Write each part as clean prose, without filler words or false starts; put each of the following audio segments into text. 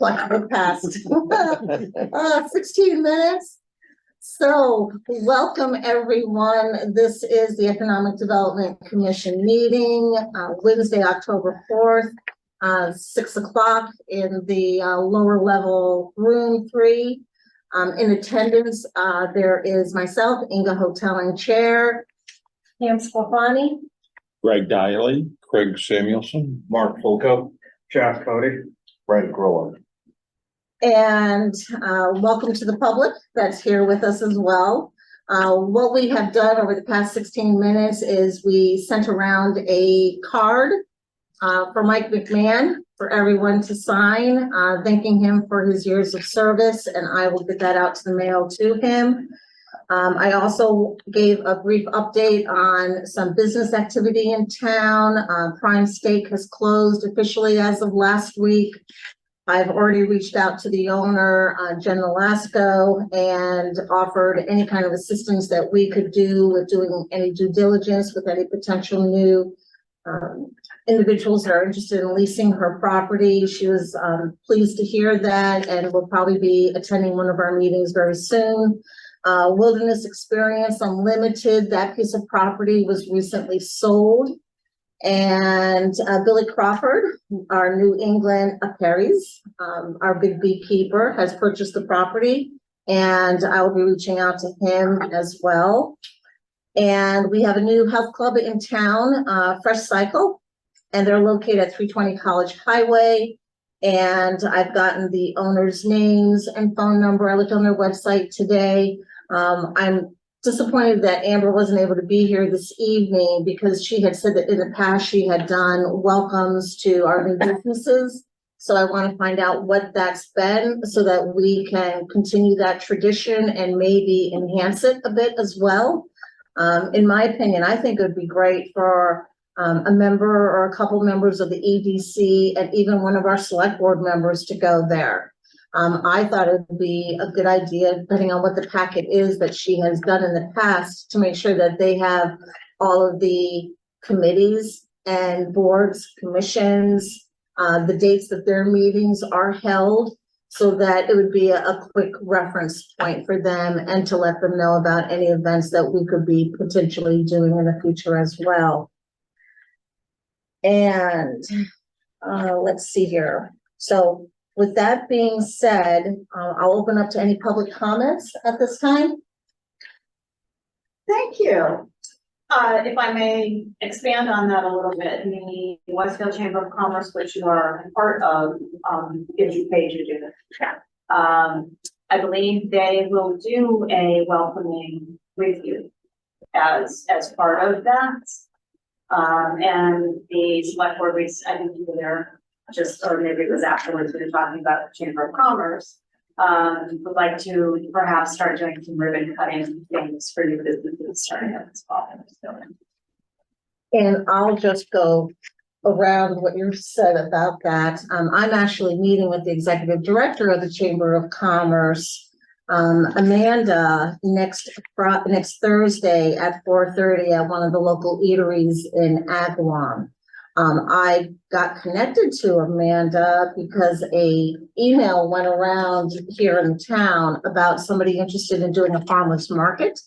Flexible past 16 minutes. So welcome everyone. This is the Economic Development Commission meeting, Wednesday, October 4th, 6 o'clock in the lower level room 3. In attendance, there is myself, Inga Hoteling Chair, Pam Sclafani, Greg Diley, Craig Samuelson, Mark Fulco, Jeff Cody, Brad Grower. and welcome to the public that's here with us as well. What we have done over the past 16 minutes is we sent around a card for Mike McMahon for everyone to sign, thanking him for his years of service, and I will get that out to the mail to him. I also gave a brief update on some business activity in town. Prime Steak has closed officially as of last week. I've already reached out to the owner, Jen Nolasco, and offered any kind of assistance that we could do with doing any due diligence with any potential new individuals that are interested in leasing her property. She was pleased to hear that and will probably be attending one of our meetings very soon. Wilderness Experience Unlimited, that piece of property was recently sold. And Billy Crawford, our New England Apiaries, our big beekeeper, has purchased the property, and I will be reaching out to him as well. And we have a new health club in town, Fresh Cycle, and they're located at 320 College Highway. And I've gotten the owner's names and phone number. I looked on their website today. I'm disappointed that Amber wasn't able to be here this evening because she had said that in the past she had done welcomes to our new businesses. So I want to find out what that's been so that we can continue that tradition and maybe enhance it a bit as well. In my opinion, I think it would be great for a member or a couple members of the EDC and even one of our select board members to go there. I thought it would be a good idea, depending on what the packet is that she has done in the past, to make sure that they have all of the committees and boards, commissions, the dates that their meetings are held, so that it would be a quick reference point for them and to let them know about any events that we could be potentially doing in the future as well. And let's see here. So with that being said, I'll open up to any public comments at this time. Thank you. If I may expand on that a little bit, the Westfield Chamber of Commerce, which you are part of, gives you paid to do this. I believe they will do a welcoming review as part of that. And the select board, I think you were there just, or maybe it was afterwards, we were talking about the Chamber of Commerce, would like to perhaps start doing some ribbon cutting things for new businesses starting up this fall. And I'll just go around what you said about that. I'm actually meeting with the executive director of the Chamber of Commerce, Amanda, next Thursday at 4:30 at one of the local eateries in Agawam. I got connected to Amanda because a email went around here in town about somebody interested in doing a farmer's market.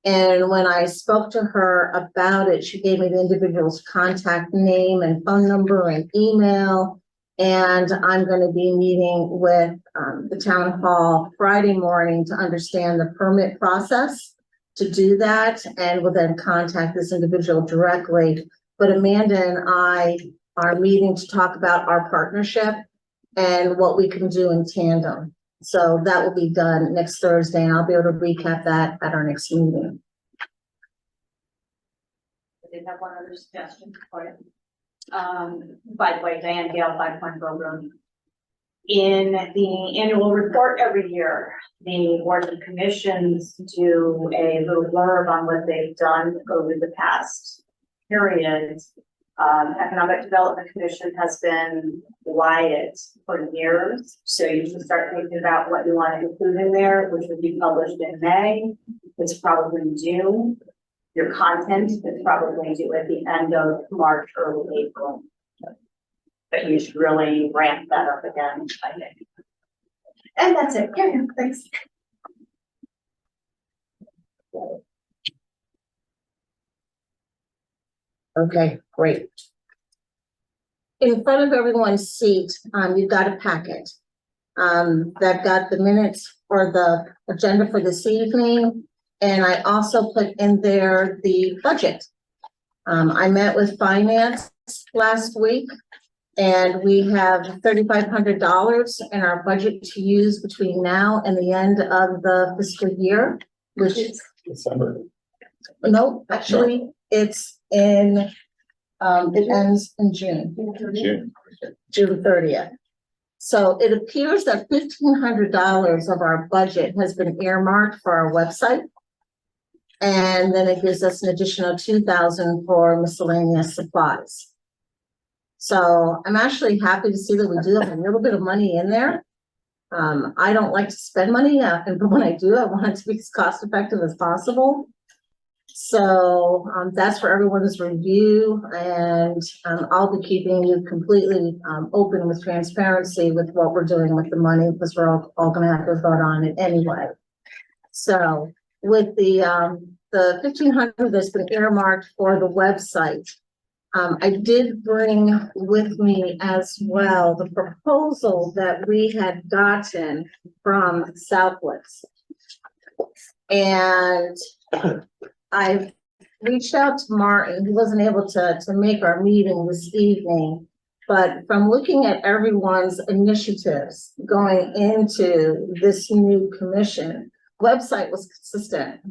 And when I spoke to her about it, she gave me the individual's contact name and phone number and email. And I'm going to be meeting with the town hall Friday morning to understand the permit process to do that, and will then contact this individual directly. But Amanda and I are meeting to talk about our partnership and what we can do in tandem. So that will be done next Thursday, and I'll be able to recap that at our next meeting. I did have one other suggestion for you. By the way, Diane Gale, 5 Point Grove Road. In the annual report every year, the board of commissions do a little blurb on what they've done over the past period. Economic Development Commission has been quiet for years, so you should start thinking about what you want to include in there, which will be published in May. It's probably due. Your content is probably due at the end of March, early April. but you should really ramp that up again, I think. And that's it. Yeah, thanks. Okay, great. In front of everyone's seat, you've got a packet. That got the minutes for the agenda for this evening. And I also put in there the budget. I met with finance last week. And we have $3,500 in our budget to use between now and the end of the fiscal year, which is, December. no, actually, it's in, it ends in June. June. June 30th. So it appears that $1,500 of our budget has been earmarked for our website. And then it gives us an additional $2,000 for miscellaneous supplies. So I'm actually happy to see that we do have a little bit of money in there. I don't like to spend money, and when I do, I want it to be as cost effective as possible. So that's for everyone's review, and I'll be keeping you completely open with transparency with what we're doing with the money, because we're all going to have to vote on it anyway. So with the $1,500 that's been earmarked for the website, I did bring with me as well the proposal that we had gotten from Southwoods. And I reached out to Martin. He wasn't able to make our meeting this evening, but from looking at everyone's initiatives going into this new commission, website was consistent.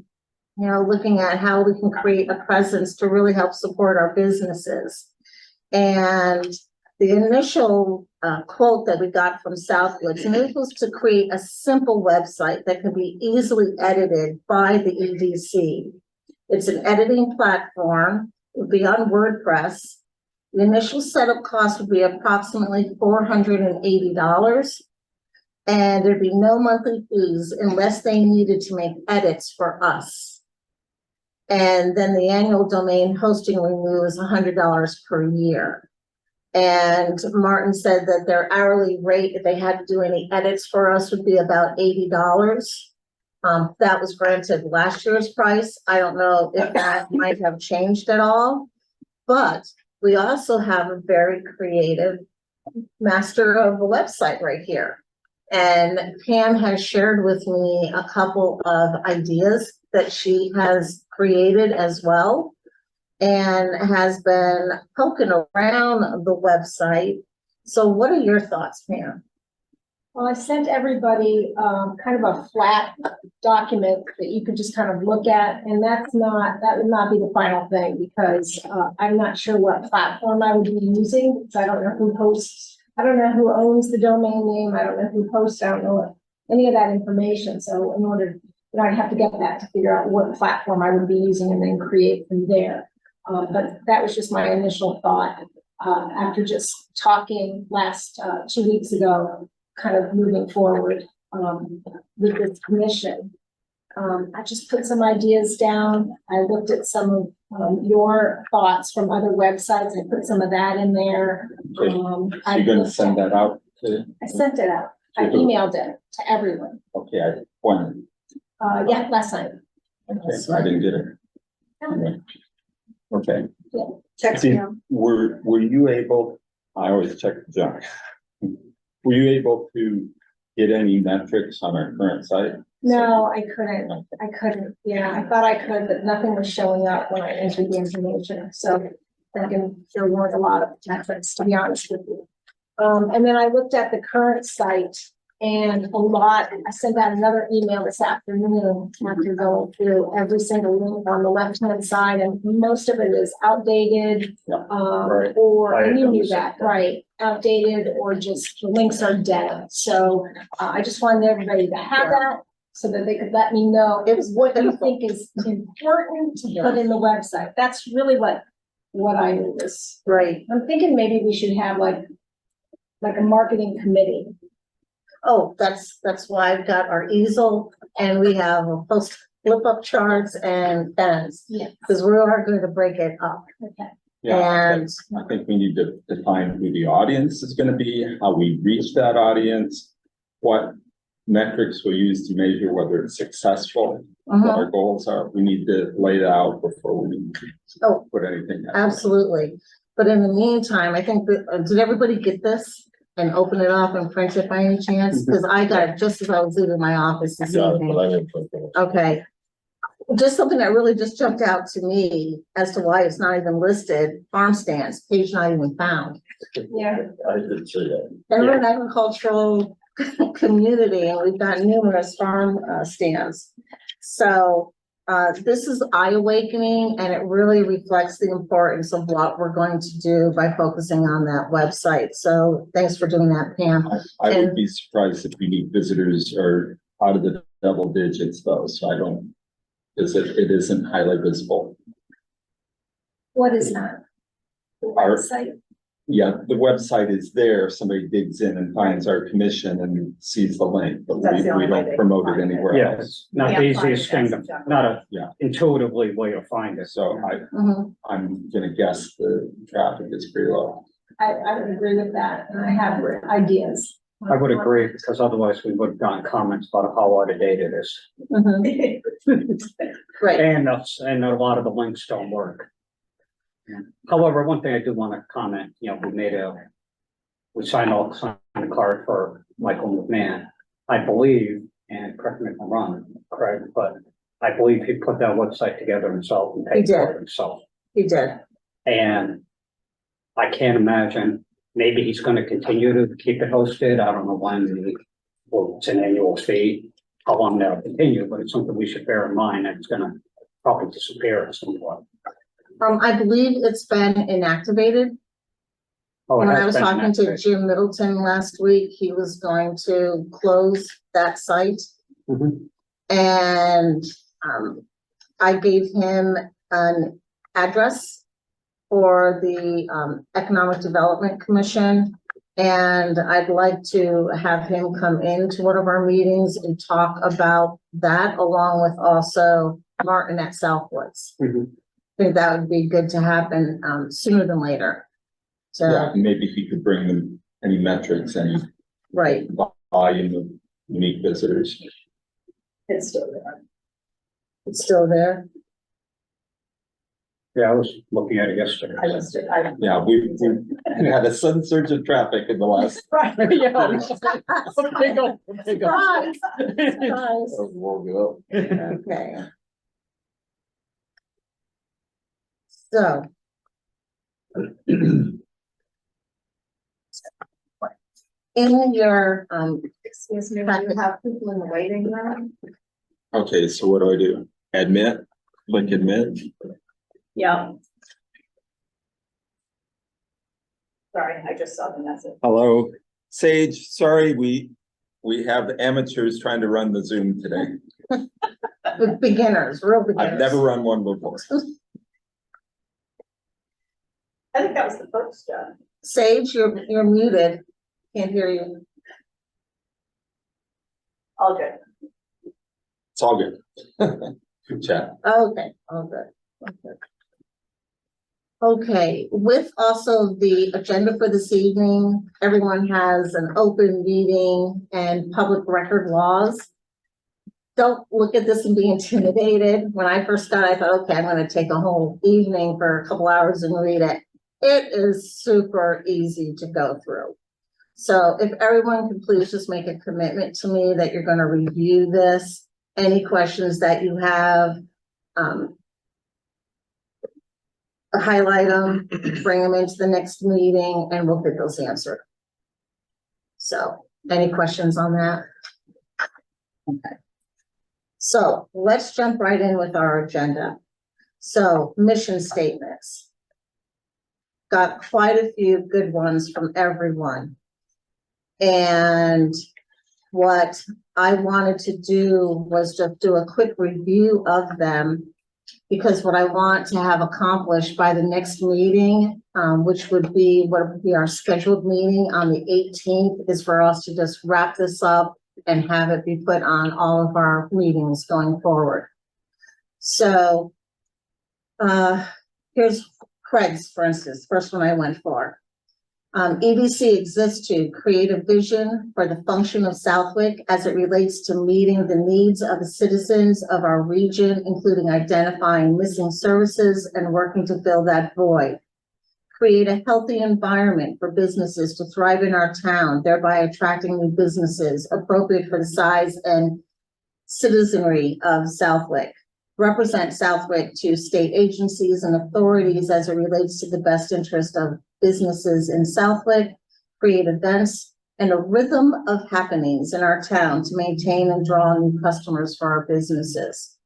You know, looking at how we can create a presence to really help support our businesses. And the initial quote that we got from Southwoods, and it was to create a simple website that could be easily edited by the EDC. It's an editing platform. It would be on WordPress. The initial setup cost would be approximately $480. And there'd be no monthly fees unless they needed to make edits for us. And then the annual domain hosting renew is $100 per year. And Martin said that their hourly rate, if they had to do any edits for us, would be about $80. That was granted last year's price. I don't know if that might have changed at all, but we also have a very creative master of a website right here. And Pam has shared with me a couple of ideas that she has created as well, and has been poking around the website. So what are your thoughts, Pam? Well, I sent everybody kind of a flat document that you could just kind of look at, and that would not be the final thing, because I'm not sure what platform I would be using, because I don't know who hosts, I don't know who owns the domain name, I don't know who hosts, I don't know any of that information. So in order, I'd have to get that to figure out what platform I would be using and then create from there. But that was just my initial thought after just talking last 2 weeks ago, kind of moving forward with this commission. I just put some ideas down. I looked at some of your thoughts from other websites. I put some of that in there. Okay. So you're gonna send that out to? I sent it out. I emailed it to everyone. Okay, when? Yeah, last night. Okay, I didn't get it. Okay. Text See, me. were you able, I always check the junk. Were you able to get any metrics on our current site? No, I couldn't. Yeah, I thought I could, but nothing was showing up when I entered the information. So thinking there weren't a lot of metrics, to be honest with you. And then I looked at the current site, and I sent out another email this afternoon after going through every single link on the left-hand side, and most of it is outdated. Yeah, right. Or, I and you knew noticed that, that. right? Outdated, or just the links are dead. So I just wanted everybody to have that, so that they could let me know what you think is important to put in the website. That's really what I was. Right. I'm thinking maybe we should have like a marketing committee. Oh, that's why I've got our easel, and we have a post flip up charts and pens. Yeah. Because we are going to break it up. Okay. Yeah, And, I think we need to define who the audience is gonna be, how we reach that audience, what metrics we use to measure whether it's successful, what mhm, our goals are. We need to lay that out before we Oh, put anything. out. absolutely. But in the meantime, I think that, did everybody get this and open it up and print it by any chance? Because I got it just as I was leaving my office this Yeah, evening. but I didn't put that. Okay. Just something that really just jumped out to me as to why it's not even listed, farm stands, page not even found. Yeah. I did say that. And we're an agricultural community and we've got numerous farm stands. So this is eye awakening and it really reflects the importance of what we're going to do by focusing on that website. So thanks for doing that, Pam. I would be surprised if unique visitors are out of the double digits though, so I don't, because it isn't highly visible. What is that? The Our- website? Yeah, the website is there, if somebody digs in and finds our commission and sees the link, but That's the we only way don't they promote can it find it. anywhere Yeah, else. it's not the Can't find easiest it, thing that's to, exactly not a Yeah. intuitively way to find it. So Mhm. I'm gonna guess the traffic is pretty low. I would agree with that, and I have ideas. I would agree, because otherwise we would have gotten comments about how out of date it is. Mhm. Right, And a lot of the links don't work. However, one thing I do want to comment, we signed a card for Michael McMahon. I believe, and correct me if I'm wrong, Craig, but I believe he put that website together himself and paid He for did. it himself. he did. And I can't imagine, maybe he's gonna continue to keep it hosted. I don't know when, well, it's an annual fee, how long that'll continue, but it's something we should bear in mind that it's gonna probably disappear at some point. I believe it's been inactivated. Oh, it When I has was been talking to inactivated. Jim Middleton last week, he was going to close that site. Mhm. And I gave him an address for the Economic Development Commission. And I'd like to have him come into one of our meetings and talk about that along with also Martin at Southwoods. Mhm. I think that would be good to happen sooner than later. Yeah, So, maybe he could bring them any metrics, any right, volume of unique visitors. It's still there. it's still there. Yeah, I was looking at it yesterday. I listed, I. Yeah, we had a sudden surge of traffic in the last. Surprise, surprise. We'll go. Okay. So. In your, Excuse me, do you have people in the waiting room? Okay, so what do I do? Admit, click admit. Yeah. Sorry, I just saw the message. Hello, Sage, sorry, we have amateurs trying to run the Zoom today. with beginners, real beginners. I've never run one before. I think that was the first, Sage, you're muted. Can't hear you. all good. It's all good. Good chat. Okay, all good. Okay. Okay, with also the agenda for this evening, everyone has an open meeting and public record laws. Don't look at this and be intimidated. When I first got it, I thought, okay, I'm gonna take a whole evening for a couple hours and read it. It is super easy to go through. So if everyone could please just make a commitment to me that you're gonna review this, any questions that you have, highlight them, bring them into the next meeting, and we'll get those answered. So, any questions on that? Okay. So, let's jump right in with our agenda. So, mission statements. Got quite a few good ones from everyone. And what I wanted to do was just do a quick review of them, because what I want to have accomplished by the next meeting, which would be our scheduled meeting on the 18th, is for us to just wrap this up and have it be put on all of our meetings going forward. So here's Craig's, for instance, first one I went for. EDC exists to create a vision for the function of Southwick as it relates to meeting the needs of the citizens of our region, including identifying missing services and working to fill that void. Create a healthy environment for businesses to thrive in our town, thereby attracting new businesses appropriate for the size and citizenry of Southwick. Represent Southwick to state agencies and authorities as it relates to the best interest of businesses in Southwick. Create events and a rhythm of happenings in our town to maintain and draw new customers for our businesses.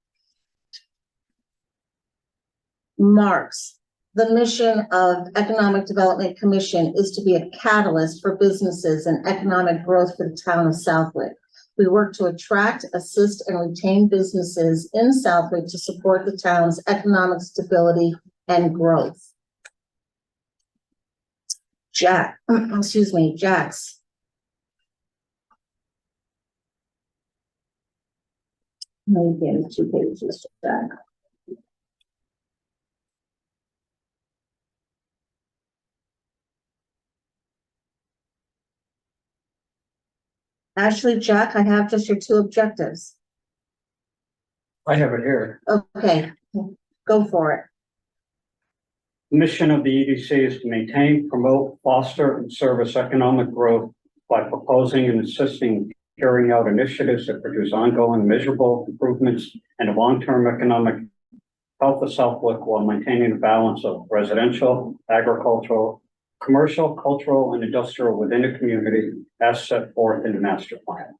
Marks. The mission of Economic Development Commission is to be a catalyst for businesses and economic growth for the town of Southwick. We work to attract, assist, and retain businesses in Southwick to support the town's economic stability and growth. Jax. Let me get 2 pages, Jack. Actually, Jack, I have just your 2 objectives. I have it here. Okay, go for it. The mission of the EDC is to maintain, promote, foster, and service economic growth by proposing and assisting carrying out initiatives that produce ongoing measurable improvements and a long-term economic health of Southwick while maintaining a balance of residential, agricultural, commercial, cultural, and industrial within a community as set forth in the master plan.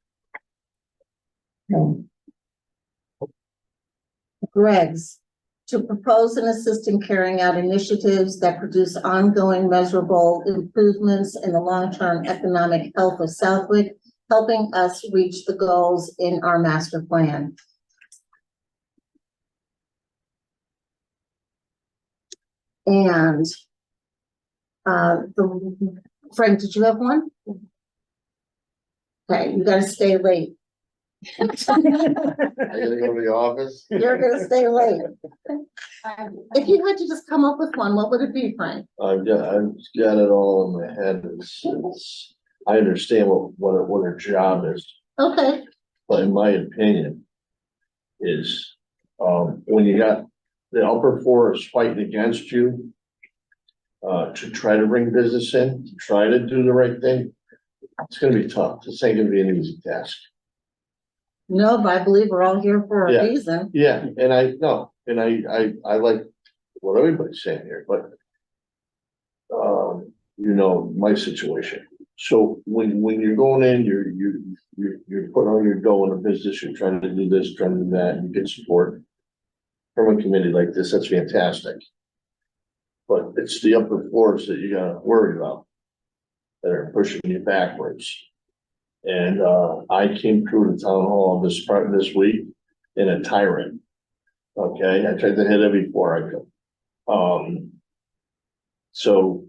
Greg's, to propose and assist in carrying out initiatives that produce ongoing measurable improvements in the long-term economic health of Southwick, helping us reach the goals in our master plan. And Frank, did you have one? Okay, you gotta stay late. I gotta go to the office. You're gonna stay late. If you had to just come up with one, what would it be, Frank? I've got it all in my head. I understand what her job is, Okay, but in my opinion is, when you got the upper force fighting against you, to try to bring business in, to try to do the right thing, it's gonna be tough. This ain't gonna be an easy task. no, but I believe we're all here for Yeah. a reason. Yeah, and I know, and I like what everybody's saying here, but you know, my situation. So when you're going in, you're putting all your dough in a business, you're trying to do this, trying to do that, and you get support from a committee like this, that's fantastic. But it's the upper floors that you gotta worry about that are pushing you backwards. And I came through the town hall this week in a tyrant. Okay, I tried to hit it before I could. So,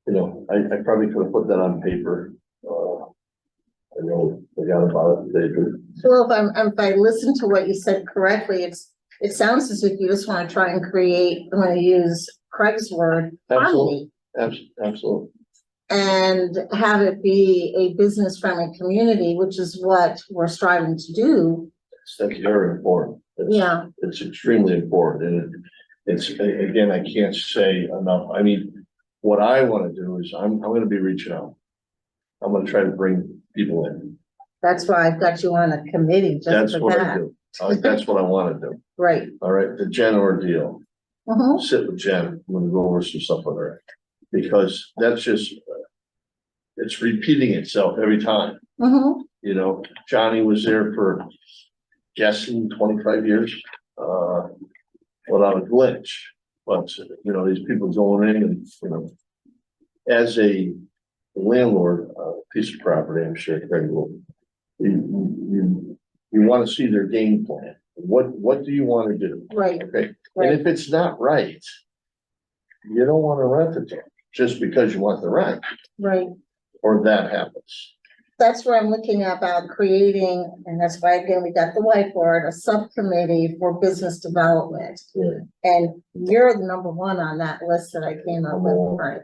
you know, I probably could have put that on paper. I know I got about it today. So if I listen to what you said correctly, it sounds as if you just want to try and create, I'm gonna use Craig's word, harmony. Absolutely. And have it be a business-friendly community, which is what we're striving to do. That's very important. Yeah, It's extremely important, and it's, again, I can't say enough. I mean, what I wanna do is I'm gonna be reaching out. I'm gonna try to bring people in. that's why I've got you on a committee just That's for what I that. do. That's what I wanna do. Right. All right, the Jen ordeal. Mhm. Sit with Jen, I'm gonna go over some stuff with her. Because that's just, it's repeating itself every time. Mhm. You know, Johnny was there for guessing 25 years, without a glitch. But, you know, these people going in and, you know, as a landlord, piece of property, I'm sure Craig will, you want to see their game plan. What do you want to do? Right, Okay, right. and if it's not right, you don't want to rent it to them just because you want the rent, right. or that happens. that's where I'm looking about creating, and that's why again, we got the whiteboard, a subcommittee for business development. Yeah. And you're the number one on that list that I came up with, right?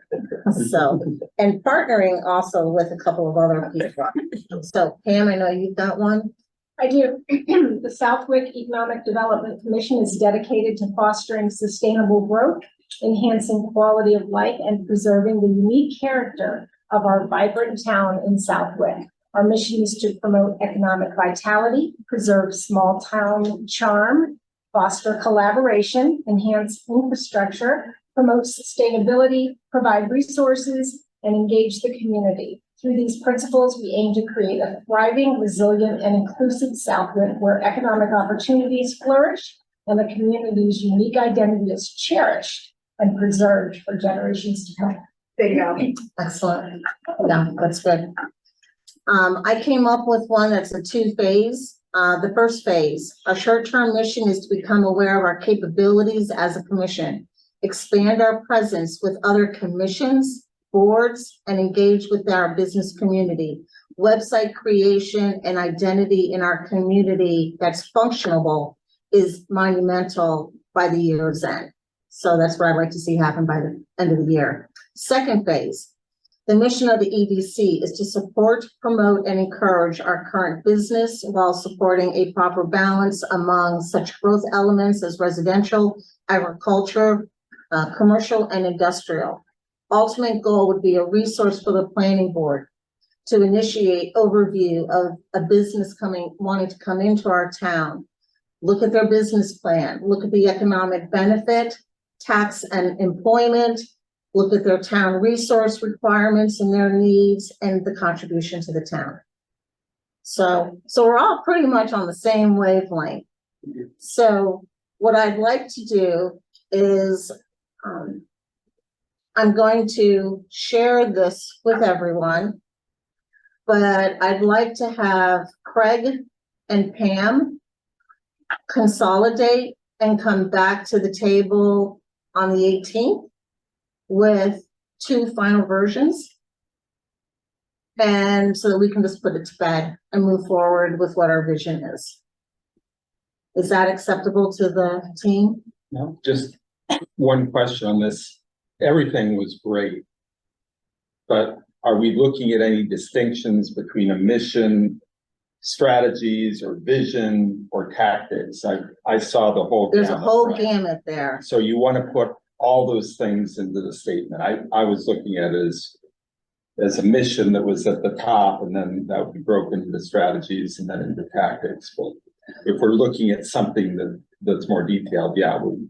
So, and partnering also with a couple of other people. So Pam, I know you've got one. I do. The Southwick Economic Development Commission is dedicated to fostering sustainable growth, enhancing quality of life, and preserving the unique character of our vibrant town in Southwick. Our mission is to promote economic vitality, preserve small town charm, foster collaboration, enhance infrastructure, promote sustainability, provide resources, and engage the community. Through these principles, we aim to create a thriving, resilient, and inclusive Southwick where economic opportunities flourish and the community's unique identity is cherished and preserved for generations to come. There you go. Excellent. Yeah, that's good. I came up with one that's a two-phase. The first phase, our short-term mission is to become aware of our capabilities as a commission, expand our presence with other commissions, boards, and engage with our business community. Website creation and identity in our community that's functional is monumental by the year's end. So that's what I'd like to see happen by the end of the year. Second phase, the mission of the EDC is to support, promote, and encourage our current business while supporting a proper balance among such growth elements as residential, agriculture, commercial, and industrial. Ultimate goal would be a resource for the planning board to initiate overview of a business wanting to come into our town. Look at their business plan, look at the economic benefit, tax and employment, look at their town resource requirements and their needs and the contribution to the town. So we're all pretty much on the same wavelength. So what I'd like to do is, I'm going to share this with everyone, but I'd like to have Craig and Pam consolidate and come back to the table on the 18th with two final versions. And so that we can just put it to bed and move forward with what our vision is. Is that acceptable to the team? No, just one question on this. Everything was great. But are we looking at any distinctions between a mission, strategies, or vision, or tactics? I saw the whole. There's a whole right? gamut there. So you want to put all those things into the statement. I was looking at it as a mission that was at the top, and then that would be broken into strategies and then into tactics. But if we're looking at something that's more detailed, yeah, we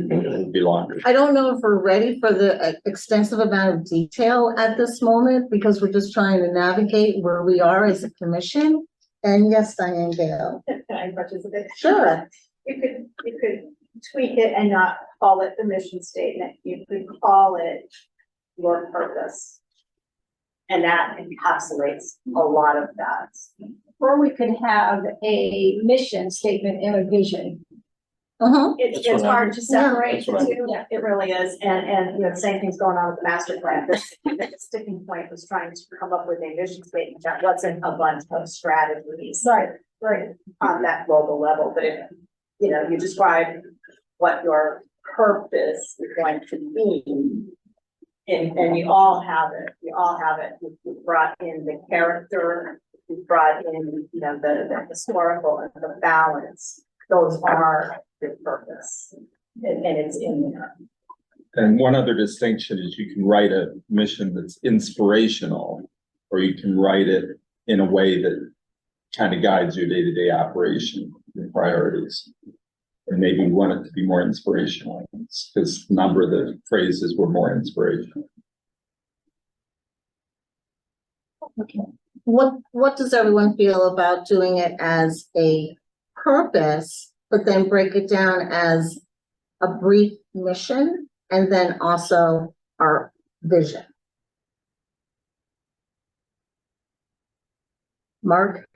would be longer. I don't know if we're ready for the extensive amount of detail at this moment, because we're just trying to navigate where we are as a commission. And yes, Diane Gale. Can I participate? Sure. You could tweak it and not call it the mission statement. You could call it your purpose. And that encapsulates a lot of that. Or we could have a mission statement and a vision. It's That's what I- hard to separate That's the what I- two. Yeah. It really is. And, you know, the same thing's going on with the master plan. The sticking point was trying to come up with a mission statement that wasn't a bunch of strategies. Right. On that global level, but if, you know, you describe what your purpose is going to be. And you all have it, you brought in the character, you brought in, you know, the historical and the balance. Those are your purpose, and it's in there. And one other distinction is you can write a mission that's inspirational, or you can write it in a way that kind of guides your day-to-day operation and priorities. And maybe we want it to be more inspirational, because a number of the phrases were more inspirational. Okay. What does everyone feel about doing it as a purpose, but then break it down as a brief mission and then also our vision? Mark?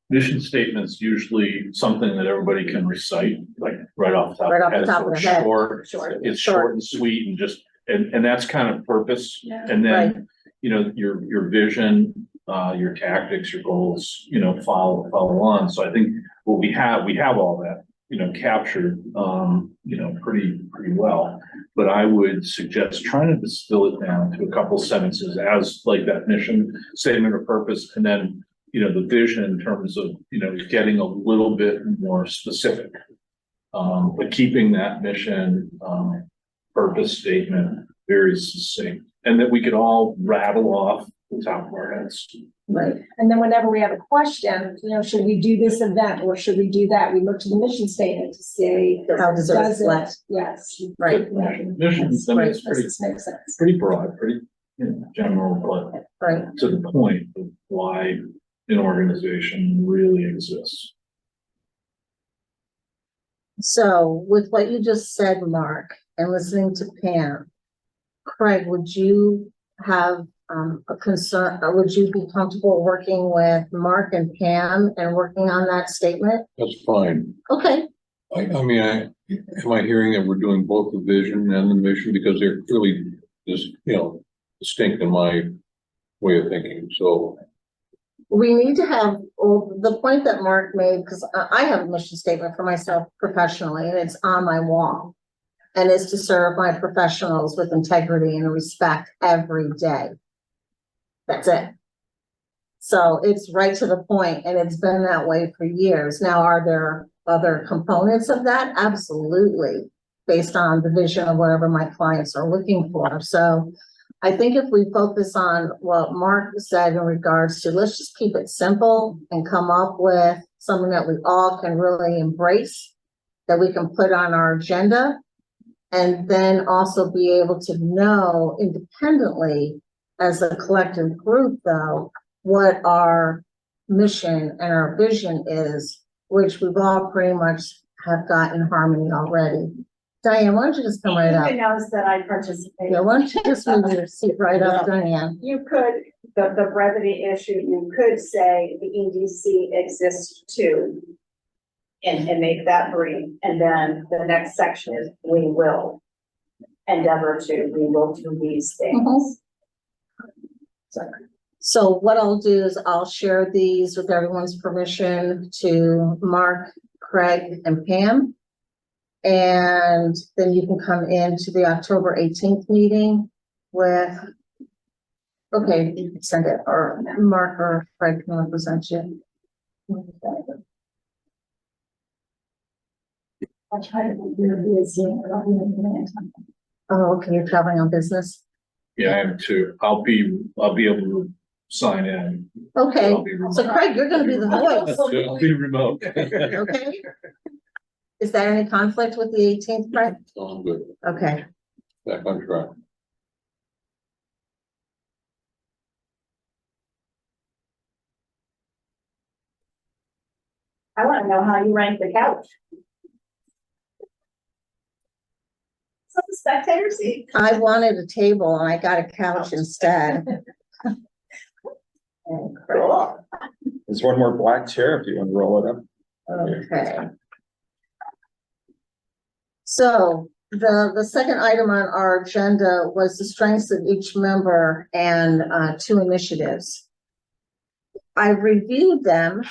Mission statement's usually something that everybody can recite, like right off the top. Right off the It's top of their head. Short, Sure. it's Short. short and sweet and just, and that's kind of purpose. Yeah. And Right. then, you know, your vision your tactics, your goals, follow on. So I think what we have all that, captured, pretty well. But I would suggest trying to distill it down to a couple sentences as like that mission statement of purpose, and then, the vision in terms of, getting a little bit more specific. But keeping that mission, purpose statement very succinct, and that we could all rattle off the top of our heads. Right. And then whenever we have a question, should we do this event or should we do that? We look to the mission statement to say, How does it reflect? Yes. Right, Mission, That's I mean, great. it's This makes sense. pretty broad, pretty, general, but right. to the point of why an organization really exists. So with what you just said, Mark, and listening to Pam, Craig, would you have a concern, or would you be comfortable working with Mark and Pam and working on that statement? That's fine. Okay, Am I hearing that we're doing both the vision and the mission, because they're clearly distinct in my way of thinking, so. we need to have, well, the point that Mark made, because I have a mission statement for myself professionally, and it's on my wall. And it's to serve my professionals with integrity and respect every day. That's it. So it's right to the point, and it's been that way for years. Now, are there other components of that? Absolutely, based on the vision of whatever my clients are looking for. So I think if we focus on what Mark said in regards to, let's just keep it simple and come up with something that we all can really embrace, that we can put on our agenda, and then also be able to know independently as a collective group, though, what our mission and our vision is, which we've all pretty much have got in harmony already. Diane, why don't you just come right up? Who knows that I participate? Yeah, why don't you just move your seat right up, Diane? You could, the brevity issue, you could say the EDC exists too. And make that brief, and then the next section is we will endeavor to, we will do these things. So what I'll do is I'll share these with everyone's permission to Mark, Craig, and Pam. And then you can come into the October 18th meeting with, okay, you can send it, or Mark or Craig can represent you. I'll try to be busy. Oh, okay, you're traveling on business? Yeah, I am too. I'll be able to sign in. Okay, I'll be remote. so Craig, you're gonna be the voice, I'll be remote. okay? Is there any conflict with the 18th, Craig? So I'm good, Okay, back on track. I wanna know how you rank the couch. So the spectator seat. I wanted a table and I got a couch instead. And Craig, There's one more black chair if you want to roll it up. okay. So the second item on our agenda was the strengths of each member and 2 initiatives. I reviewed them,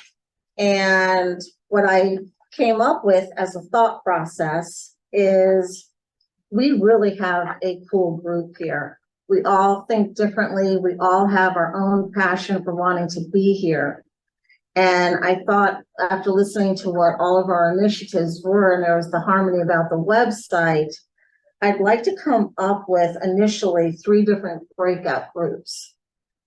and what I came up with as a thought process is we really have a cool group here. We all think differently. We all have our own passion for wanting to be here. And I thought, after listening to what all of our initiatives were, and there was the harmony about the website, I'd like to come up with initially 3 different breakout groups.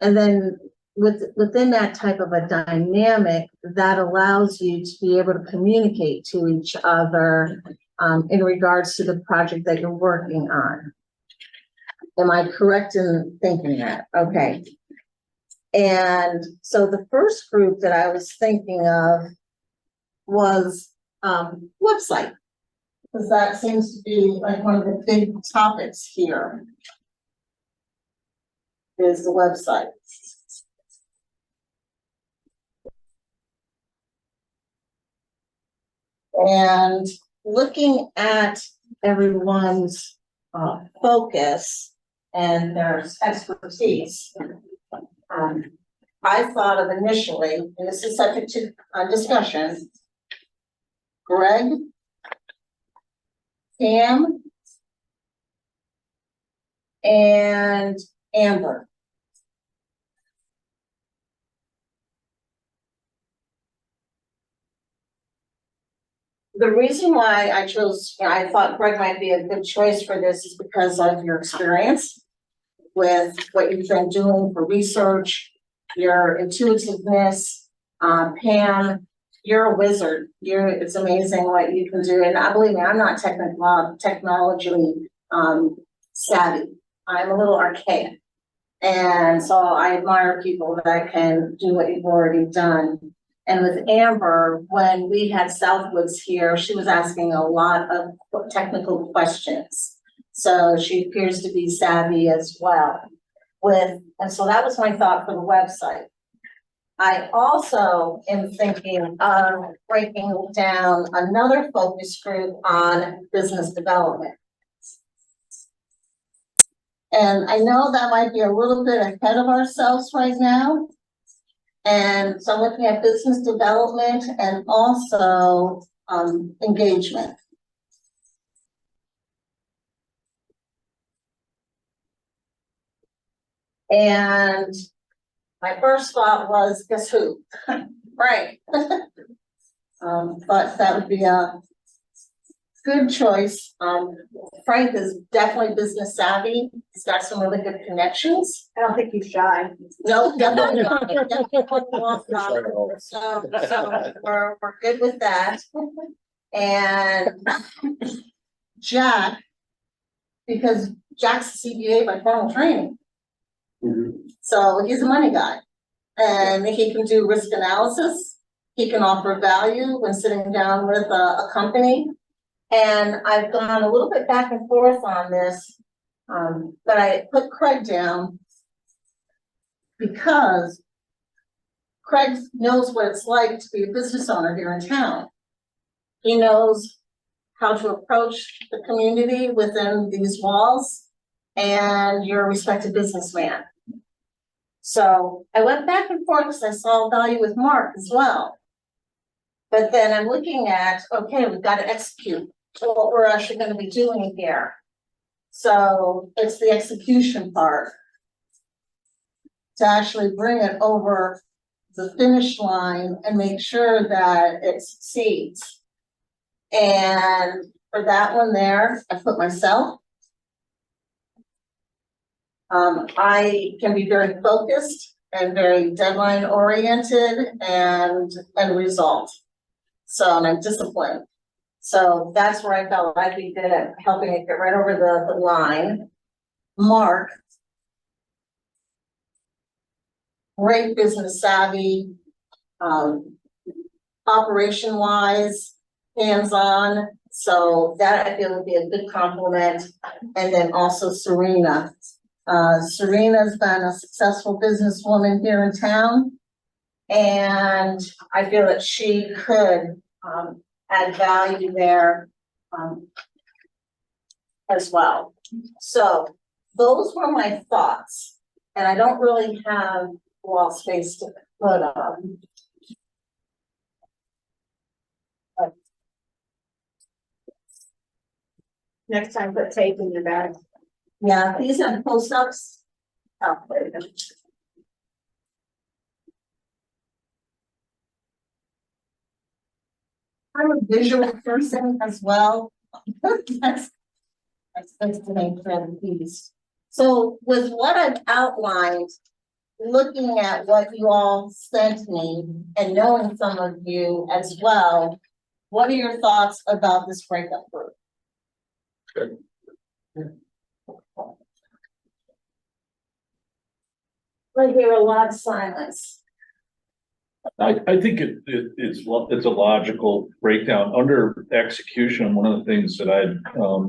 And then within that type of a dynamic, that allows you to be able to communicate to each other in regards to the project that you're working on. Am I correct in thinking that? Okay. And so the first group that I was thinking of was website, because that seems to be like one of the big topics here is the website. And looking at everyone's focus and their expertise, I thought of initially, and this is subject to discussion. Greg, Pam, and Amber. The reason why I chose, I thought Greg might be a good choice for this is because of your experience with what you've been doing for research, your intuitiveness. Pam, you're a wizard. It's amazing what you can do. And I believe me, I'm not technologically savvy. I'm a little archaic. And so I admire people that can do what you've already done. And with Amber, when we had Southwoods here, she was asking a lot of technical questions. So she appears to be savvy as well. And so that was my thought for the website. I also am thinking of breaking down another focus group on business development. And I know that might be a little bit ahead of ourselves right now. And so I'm looking at business development and also engagement. And my first thought was, guess who? Frank. But that would be a good choice. Frank is definitely business savvy. He's got some really good connections. I don't think he's shy. No, definitely not. So we're good with that. And Jack, because Jack's a CPA by formal training. So he's a money guy. And he can do risk analysis. He can offer value when sitting down with a company. And I've gone a little bit back and forth on this, but I put Craig down because Craig knows what it's like to be a business owner here in town. He knows how to approach the community within these walls, and you're a respected businessman. So I went back and forth because I saw value with Mark as well. But then I'm looking at, okay, we've got to execute what we're actually going to be doing here. So it's the execution part to actually bring it over the finish line and make sure that it succeeds. And for that one there, I put myself. I can be very focused and very deadline oriented and result. So I'm disciplined. So that's where I felt I'd be good at helping it get right over the line. Mark, great business savvy, operation wise, hands-on. So that I feel would be a good compliment. And then also Serena. Serena's been a successful businesswoman here in town. And I feel that she could add value there as well. So those were my thoughts. And I don't really have wall space to put on. Next time, put tape in your bag. Yeah, these are post-ups. Oh, there you go. I'm a visual person as well. That's the name for the piece. So with what I've outlined, looking at what you all sent me and knowing some of you as well, what are your thoughts about this breakup group? Good. I hear a lot of silence. I think it's a logical breakdown. Under execution, one of the things that I'd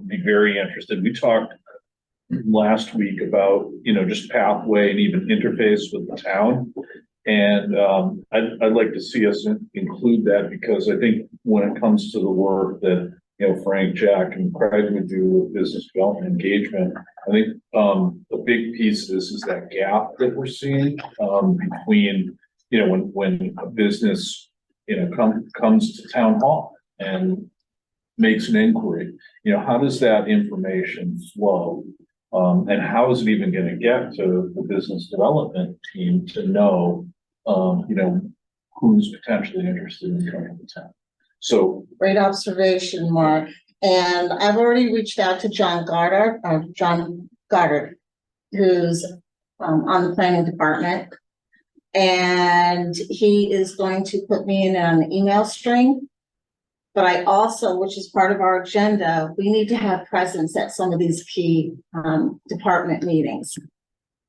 be very interested, we talked last week about, just pathway and even interface with the town. And I'd like to see us include that, because I think when it comes to the work that Frank, Jack, and Craig would do with business development engagement. I think, the big piece of this is that gap that we're seeing, between, when a business, comes to town hall and makes an inquiry, how does that information flow? And how is it even gonna get to the business development team to know, who's potentially interested in coming to town? So, Great observation, Mark. And I've already reached out to John Goddard, who's on the planning department. And he is going to put me in an email string. But I also, which is part of our agenda, we need to have presence at some of these key department meetings.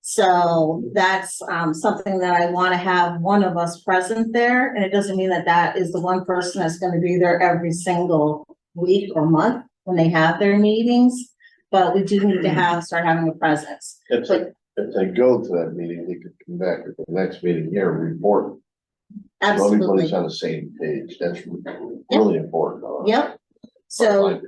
So that's something that I want to have one of us present there. And it doesn't mean that that is the one person that's going to be there every single week or month when they have their meetings. But we do need to start having a presence. If they go to that meeting, they could come back at the next meeting here and report. So Absolutely. everybody's on the same page. That's really important. Yep. So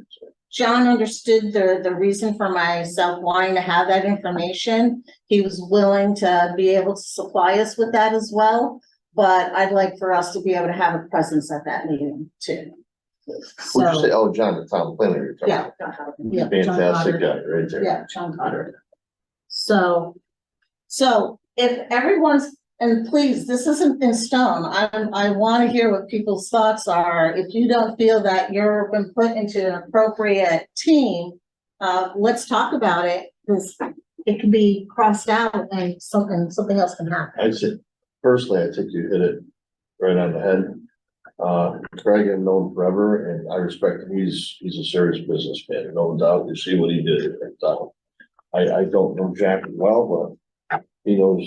John understood the reason for myself wanting to have that information. He was willing to be able to supply us with that as well. But I'd like for us to be able to have a presence at that meeting too. Would you say, So, oh, John, the town planner, you're talking yeah. about. Yeah, John Fantastic Goddard. guy, right there. Yeah, John Goddard. So if everyone's, and please, this isn't in stone. I want to hear what people's thoughts are. If you don't feel that you're been put into an appropriate team, let's talk about it, because it can be crossed out and something else can happen. I said, personally, I think you hit it right on the head. Craig I've known forever, and I respect him. He's a serious businessman, no doubt. You see what he did. I don't know Jack well, but he knows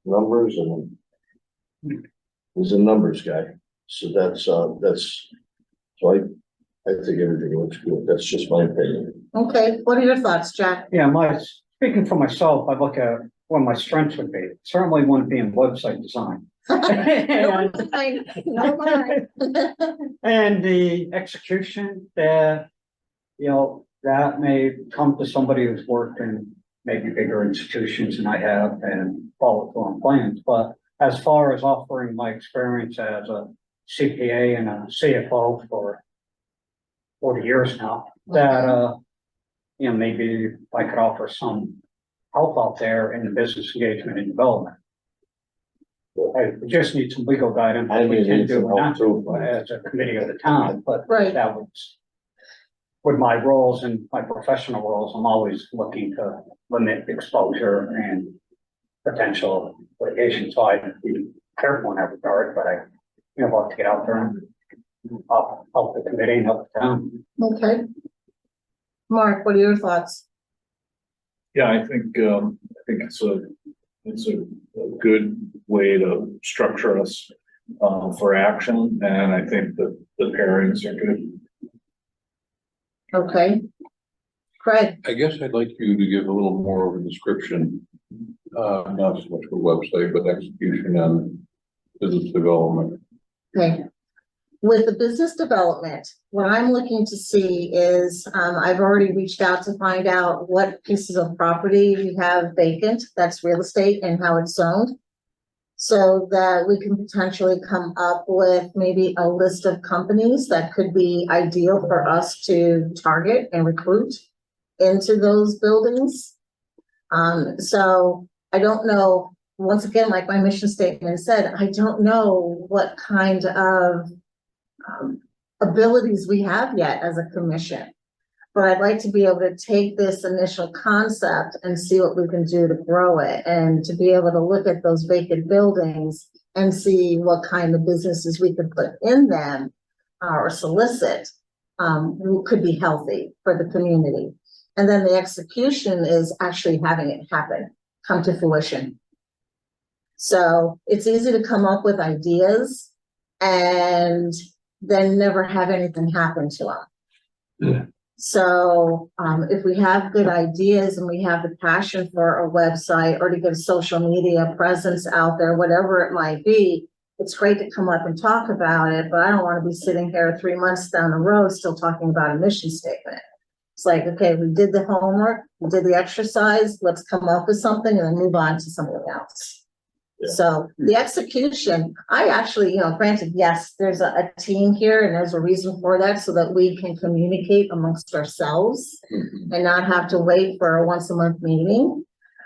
numbers and he's a numbers guy. So so I think everything looks good. That's just my opinion. Okay, what are your thoughts, Jack? Yeah, speaking for myself, I look at what my strengths would be. Certainly wouldn't be in website design. No mind, no mind. And the execution that, that may come to somebody who's worked in maybe bigger institutions than I have and follow through on plans. But as far as offering my experience as a CPA and a CFO for 40 years now, that, maybe I could offer some help out there in the business engagement and development. I just need some legal guidance. I We may can need some do help not too. do as a committee of the town, but Right. that was with my roles and my professional roles, I'm always looking to limit exposure and potential litigation. So I'd be careful in that regard, but I, love to get out there and help the committee and help the town. Okay. Mark, what are your thoughts? yeah, I think it's a good way to structure us, for action, and I think that the pairings are good. Okay. Craig, I guess I'd like you to give a little more of a description, not so much for website, but execution on business development. okay. With the business development, what I'm looking to see is, I've already reached out to find out what pieces of property we have vacant, that's real estate, and how it's zoned. So that we can potentially come up with maybe a list of companies that could be ideal for us to target and recruit into those buildings. So I don't know, once again, like my mission statement said, I don't know what kind of abilities we have yet as a commission. But I'd like to be able to take this initial concept and see what we can do to grow it, and to be able to look at those vacant buildings and see what kind of businesses we could put in them or solicit, who could be healthy for the community. And then the execution is actually having it happen, come to fruition. So it's easy to come up with ideas and then never have anything happen to them. Yeah. So if we have good ideas and we have the passion for a website or to get a social media presence out there, whatever it might be, it's great to come up and talk about it, but I don't want to be sitting here 3 months down the road still talking about a mission statement. It's like, okay, we did the homework, we did the exercise, let's come up with something and then move on to something else. Yeah. So the execution, I actually, granted, yes, there's a team here and there's a reason for that so that we can communicate amongst ourselves and not have to wait for a once a month meeting,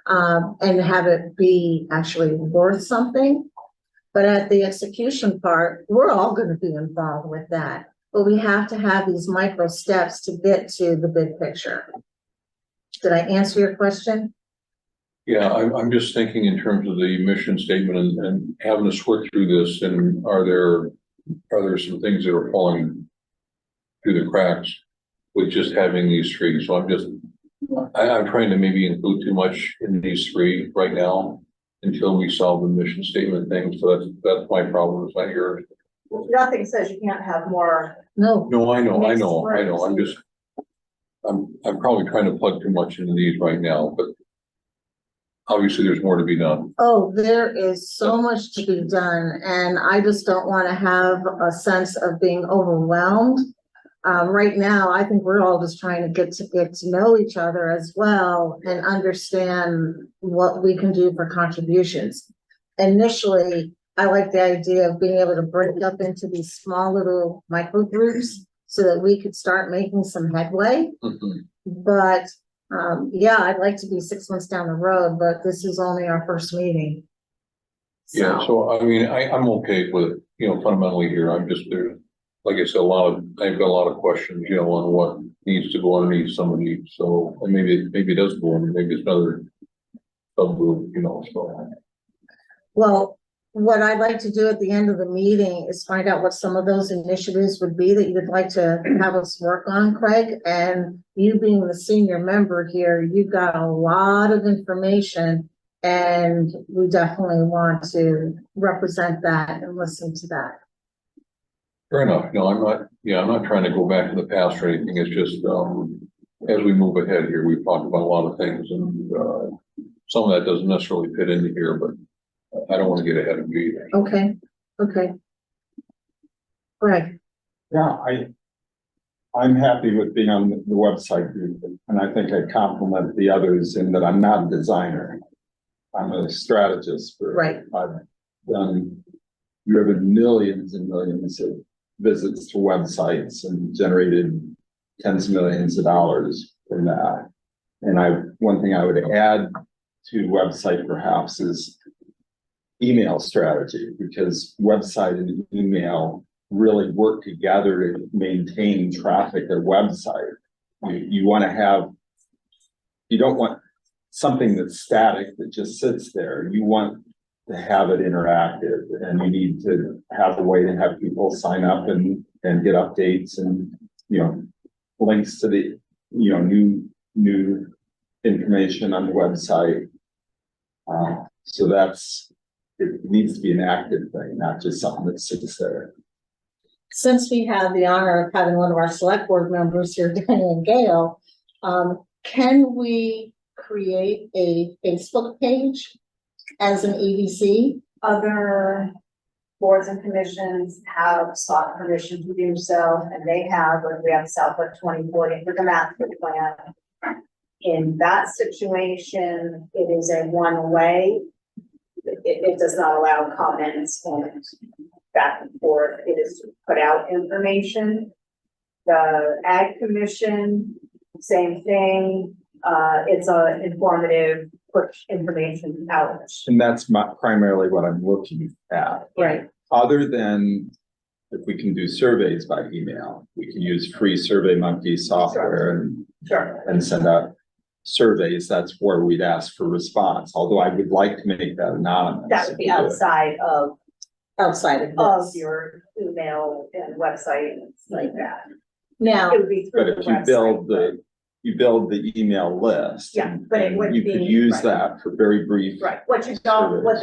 and have it be actually worth something. But at the execution part, we're all gonna be involved with that, but we have to have these micro steps to get to the big picture. Did I answer your question? Yeah, I'm just thinking in terms of the mission statement and having us work through this, and are there some things that are falling through the cracks with just having these three? So I'm trying to maybe include too much in these three right now until we solve the mission statement thing. So that's my problem, it's not yours. Nothing says you can't have more. No, No, I know. Mixed I'm probably trying to plug too much into these right now, but obviously there's more to be done. oh, there is so much to be done, and I just don't want to have a sense of being overwhelmed. Right now, I think we're all just trying to get to know each other as well and understand what we can do for contributions. Initially, I like the idea of being able to break up into these small little micro groups so that we could start making some headway. But yeah, I'd like to be 6 months down the road, but this is only our first meeting. Yeah, so I mean, I'm okay with, fundamentally here, I'm just there. Like I said, I've got a lot of questions, on what needs to go underneath some of these, so, and maybe it does go under, maybe it's another subgroup, so. Well, what I'd like to do at the end of the meeting is find out what some of those initiatives would be that you would like to have us work on, Craig. And you being the senior member here, you've got a lot of information and we definitely want to represent that and listen to that. Fair enough, no, I'm not trying to go back to the past or anything, it's just, as we move ahead here, we've talked about a lot of things and, some of that doesn't necessarily fit into here, but I don't want to get ahead of you either. Okay. Greg, Yeah, I'm happy with being on the website group, and I think I compliment the others in that I'm not a designer. I'm a strategist right, I've driven millions and millions of visits to websites and generated tens of millions of dollars from that. And one thing I would add to website perhaps is email strategy, because website and email really work together to maintain traffic at website. You want to have, you don't want something that's static that just sits there. You want to have it interactive, and you need to have a way to have people sign up and get updates and, links to the, new information on the website. So it needs to be an active thing, not just something that sits there. since we have the honor of having one of our select board members here, Diane Gale, can we create a Facebook page as an EDC? Other boards and commissions have sought permission to do so, and they have, like we have Southwick 2040 for the master plan. In that situation, it is a one-way. It does not allow comments and back and forth. It is to put out information. The Ag Commission, same thing. It's a informative, push information out. And that's primarily what I'm looking at. Right. Other than if we can do surveys by email, we can use free SurveyMonkey software Sure. and send out surveys. That's where we'd ask for response, although I would like to make that anonymous. That would be outside of This. your email and website and like that. Now, It would be But through the if you website. build the email list. Yeah, but it and wouldn't you could be- use right. that for very brief. Right, what you don't, what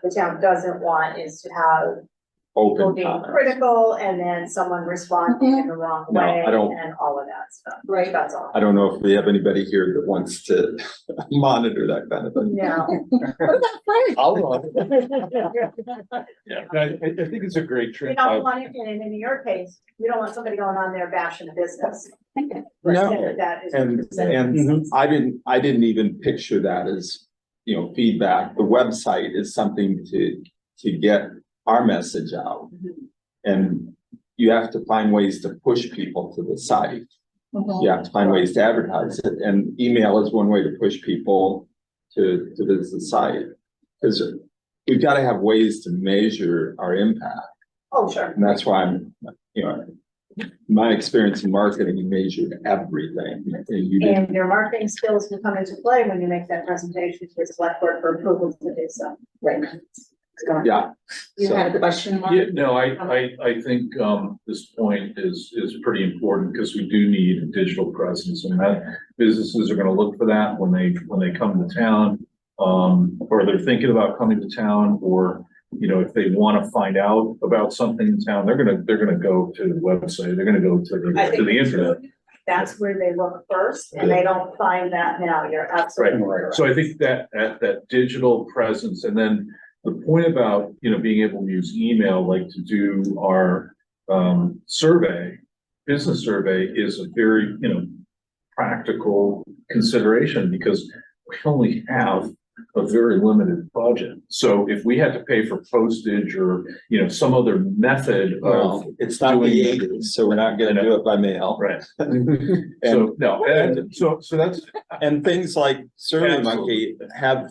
the town doesn't want is to have people open being comments. critical and then someone responding in the wrong No, way I don't- and all of that stuff. Right. That's all. I don't know if we have anybody here that wants to monitor that kind of thing. No. What about Frank? I'll run. Yeah, I think it's a great You trend. don't want it, and in your case, you don't want somebody going on there bashing the business. No, That is. And I didn't even picture that as, you know, feedback. The website is something to get our message out. And you have to find ways to push people to the site. You have to find ways to advertise it, and email is one way to push people to visit the site. Because we've got to have ways to measure our impact, Oh, sure. and that's why I'm, you know, my experience in marketing, you measured everything, and you did. And your marketing skills will come into play when you make that presentation to the select board for approval to do so. Right. Yeah. You So- had a question, Mark? Yeah, no, I think, this point is pretty important because we do need a digital presence and that businesses are gonna look for that when they come to town. Or they're thinking about coming to town, or, you know, if they wanna find out about something in town, they're gonna go to the website, they're gonna go to I think the internet. that's where they look first, and they don't find that now. You're absolutely correct. So I think that digital presence, and then the point about, you know, being able to use email, like to do our survey, business survey is a very, you know, practical consideration because we only have a very limited budget. So if we had to pay for postage or, you know, some other method of, Well, it's not the doing- eighties, so we're not gonna do it by mail. right, And, so, no, and so that's, and things like SurveyMonkey have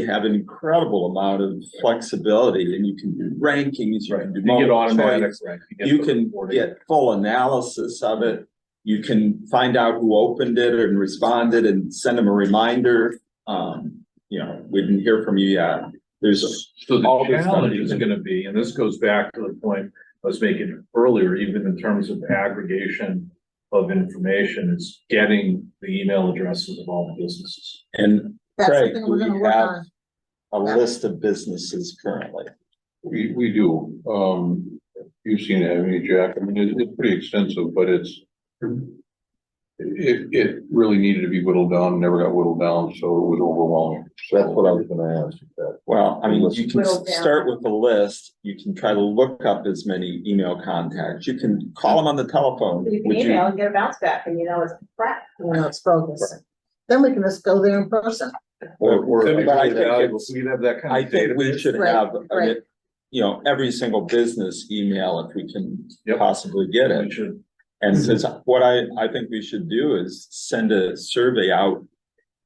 have an incredible amount of flexibility, and you can do rankings, you right, can do you get multiple automatic, choice. right. You can reporting. get full analysis of it. You can find out who opened it and responded and send them a reminder. You know, we didn't hear from you yet. There's, So all the this stuff challenge you is can- gonna be, and this goes back to the point I was making earlier, even in terms of aggregation of information, is getting the email addresses of all the businesses. and That's Craig, something do we're we gonna work have on. a Yeah. list of businesses currently? We do, you've seen it, haven't you, Jack? I mean, it's pretty extensive, but it really needed to be whittled down, never got whittled down, so it was overwhelming. That's what I was gonna ask. That. Well, I mean, you can Whittle down. start with a list. You can try to look up as many email contacts. You can call them on the telephone. You can Would email and get a bounce back, and you know it's crap. You know, it's bogus. Then we can just go there in person. Or, That'd be but I really think valuable. it's, We'd have that kind I of think we database. should Right, have, right. you know, every single business email if we can Yep. possibly get We it. should, And since what I think we should do is send a survey out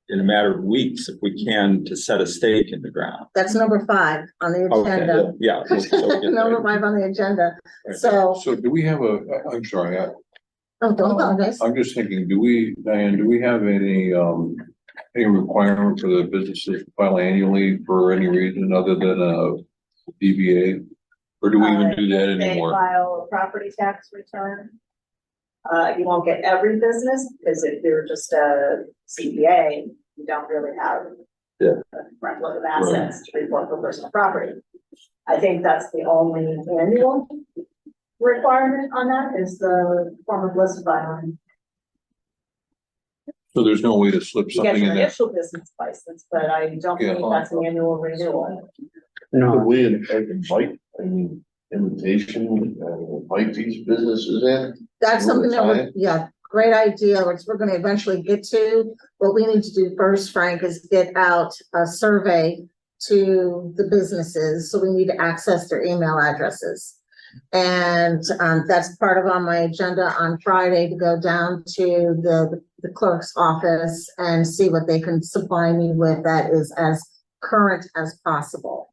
in a matter of weeks, if we can, to set a stake in the ground. That's number 5 on the Okay, agenda. yeah. so get Number there. 5 on the agenda. Right. So, So do we have I'm sorry, oh, don't apologize. I'm just thinking, Diane, do we have any requirement for the businesses to file annually for any reason other than a DBA? Or do we even do that They anymore? file a property tax return. You won't get every business, because if you're just a CPA, you don't really have. Yeah. A front load of assets to report for personal property. I think that's the only annual requirement on that is the form of list filing. So there's no way to slip You get something your in there? initial business license, but I don't Yeah. believe that's an annual renewal. Could No, we invite, I mean, invitation, invite these businesses in? That's something that Notify we're, yeah, great idea, which we're gonna eventually get to. What we need to do first, Frank, is get out a survey to the businesses, so we need to access their email addresses. And, that's part of on my agenda on Friday to go down to the clerk's office and see what they can supply me with that is as current as possible.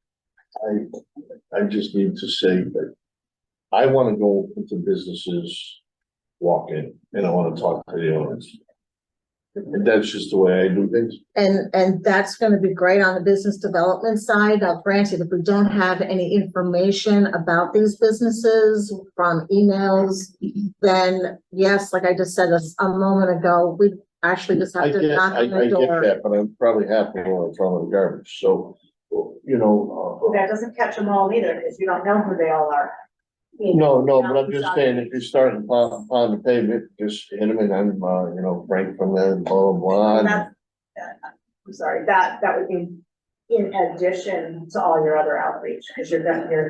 I just need to say that I wanna go into businesses, walk in, and I wanna talk to the owners. And that's just the way I do things. And that's gonna be great on the business development side. Now granted, if we don't have any information about these businesses from emails, then yes, like I just said a moment ago, we actually just I have to get, knock I on the get door. that, but I'm probably half an hour in front of the garbage, so you know, Well, that doesn't catch them all either, because you don't know who they all are. no, but I'm just saying, if you're starting on the pavement, just hit them and I'm, you know, Frank from there, blah, blah, blah. And that's, I'm sorry, that would be in addition to all your other outreach, because you're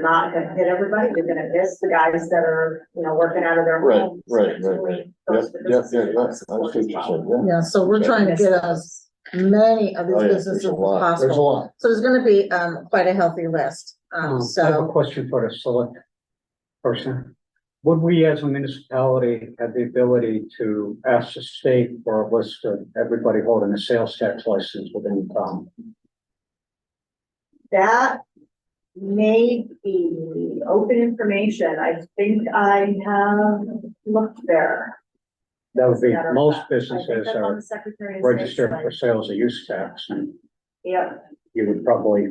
not gonna hit everybody, you're gonna miss the guys that are, you know, working out of their Right, homes. right. Those Yep, are the yep, businesses that's that what you support said, yeah. Yeah, so we're trying to get as many of Oh, these yeah, businesses there's as a lot, there's a possible. lot. So there's gonna be, quite a healthy list. I have a So, question for the select person. Would we as a municipality have the ability to ask the state for a list of everybody holding a sales tax license within town? That may be open information. I think I have looked there. That would be, Matter of most fact. I think businesses that's on are the Secretary of State's registered site. for sales of use tax, and Yeah, you would probably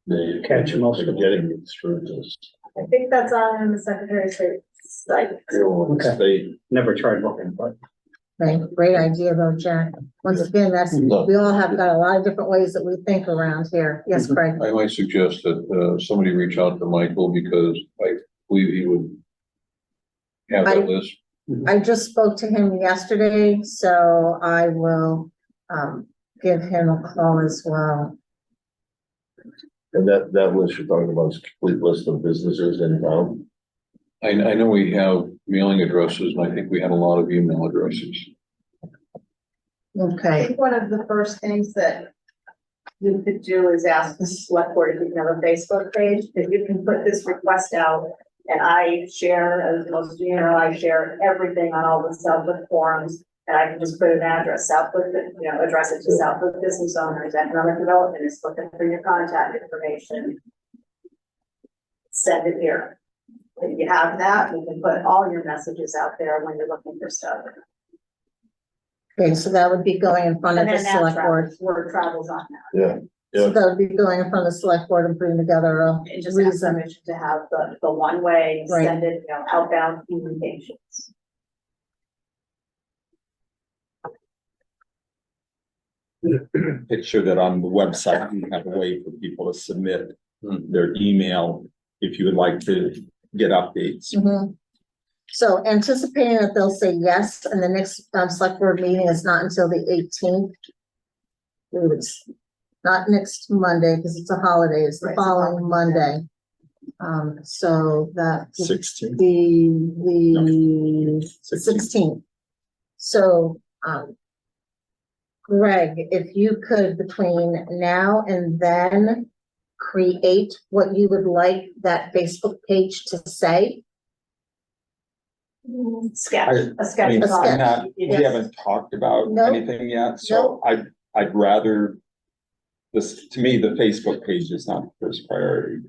They catch most of them. getting it through this. I think that's on the Secretary of State's site. Okay. They, Never tried looking, but right, great idea though, Jack. Once again, that's, we all have got a lot of different ways that we think around here. Yes, Craig? I might suggest that, somebody reach out to Michael because I believe he would have that list. I just spoke to him yesterday, so I will, give him a call as well. and that list you're talking about is a complete list of businesses in town. I know we have mailing addresses and I think we had a lot of email addresses. I Okay, think one of the first things that you could do is ask the select board if you can have a Facebook page, if you can put this request out. And I share, as most of you know, I share everything on all the Southwood forums. And I can just put an address, Southwood, you know, address it to Southwood business owners, economic development is looking for your contact information. Send it here. If you have that, you can put all your messages out there when you're looking for stuff. okay, so that would be going in front of And the then that select board. travels, word travels on that. Yeah, So that would be going in front of the select board and putting together a It just has reason. permission to have the one way, Right. send it, you know, outbound communications. Picture that on the website, you have a way for people to submit their email if you would like to get updates. Mhm. So anticipating that they'll say yes, and the next, select board meeting is not until the 18th. It's not next Monday, because it's a holiday, it's the Right, it's a following Monday. So that would 16. be the 16th. So, Greg, if you could between now and then create what you would like that Facebook page to say. Sketch, I a sketch. mean, A thought. I'm not, we Yes. haven't talked about Nope. anything yet, so I'd rather. This, to me, the Facebook page is not the first priority.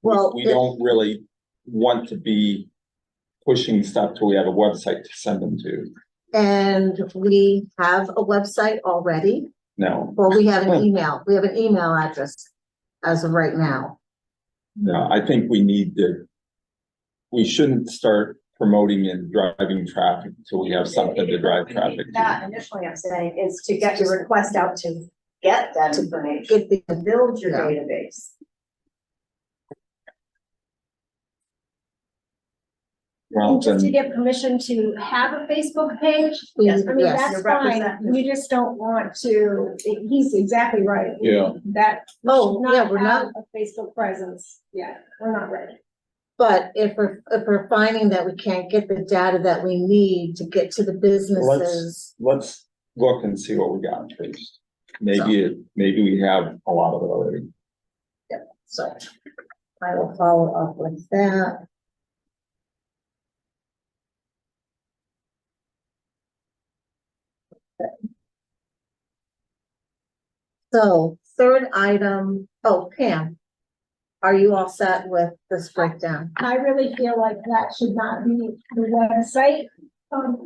Well, We don't really want to be pushing stuff till we have a website to send them to. And we have a website already, No, or we have an email, we have an email address as of right now. no, I think we need to. We shouldn't start promoting and driving traffic until we have something to drive traffic That to. initially I'm saying is to get your request out to get that information, Get the, to build your Yeah. database. Well, And just to then, get permission to have a Facebook page, Yes, I mean, yes. that's Your fine, representative. you just don't want to, he's exactly right. Yeah. That. we Oh, should yeah, we're have not- A Facebook presence, yeah, we're not ready. but if we're finding that we can't get the data that we need to get to the businesses. let's look and see what we got first. Maybe we have a lot of it already. So I will follow up with that. So third item, oh, Pam, are you all set with this breakdown? I really feel like that should not be the website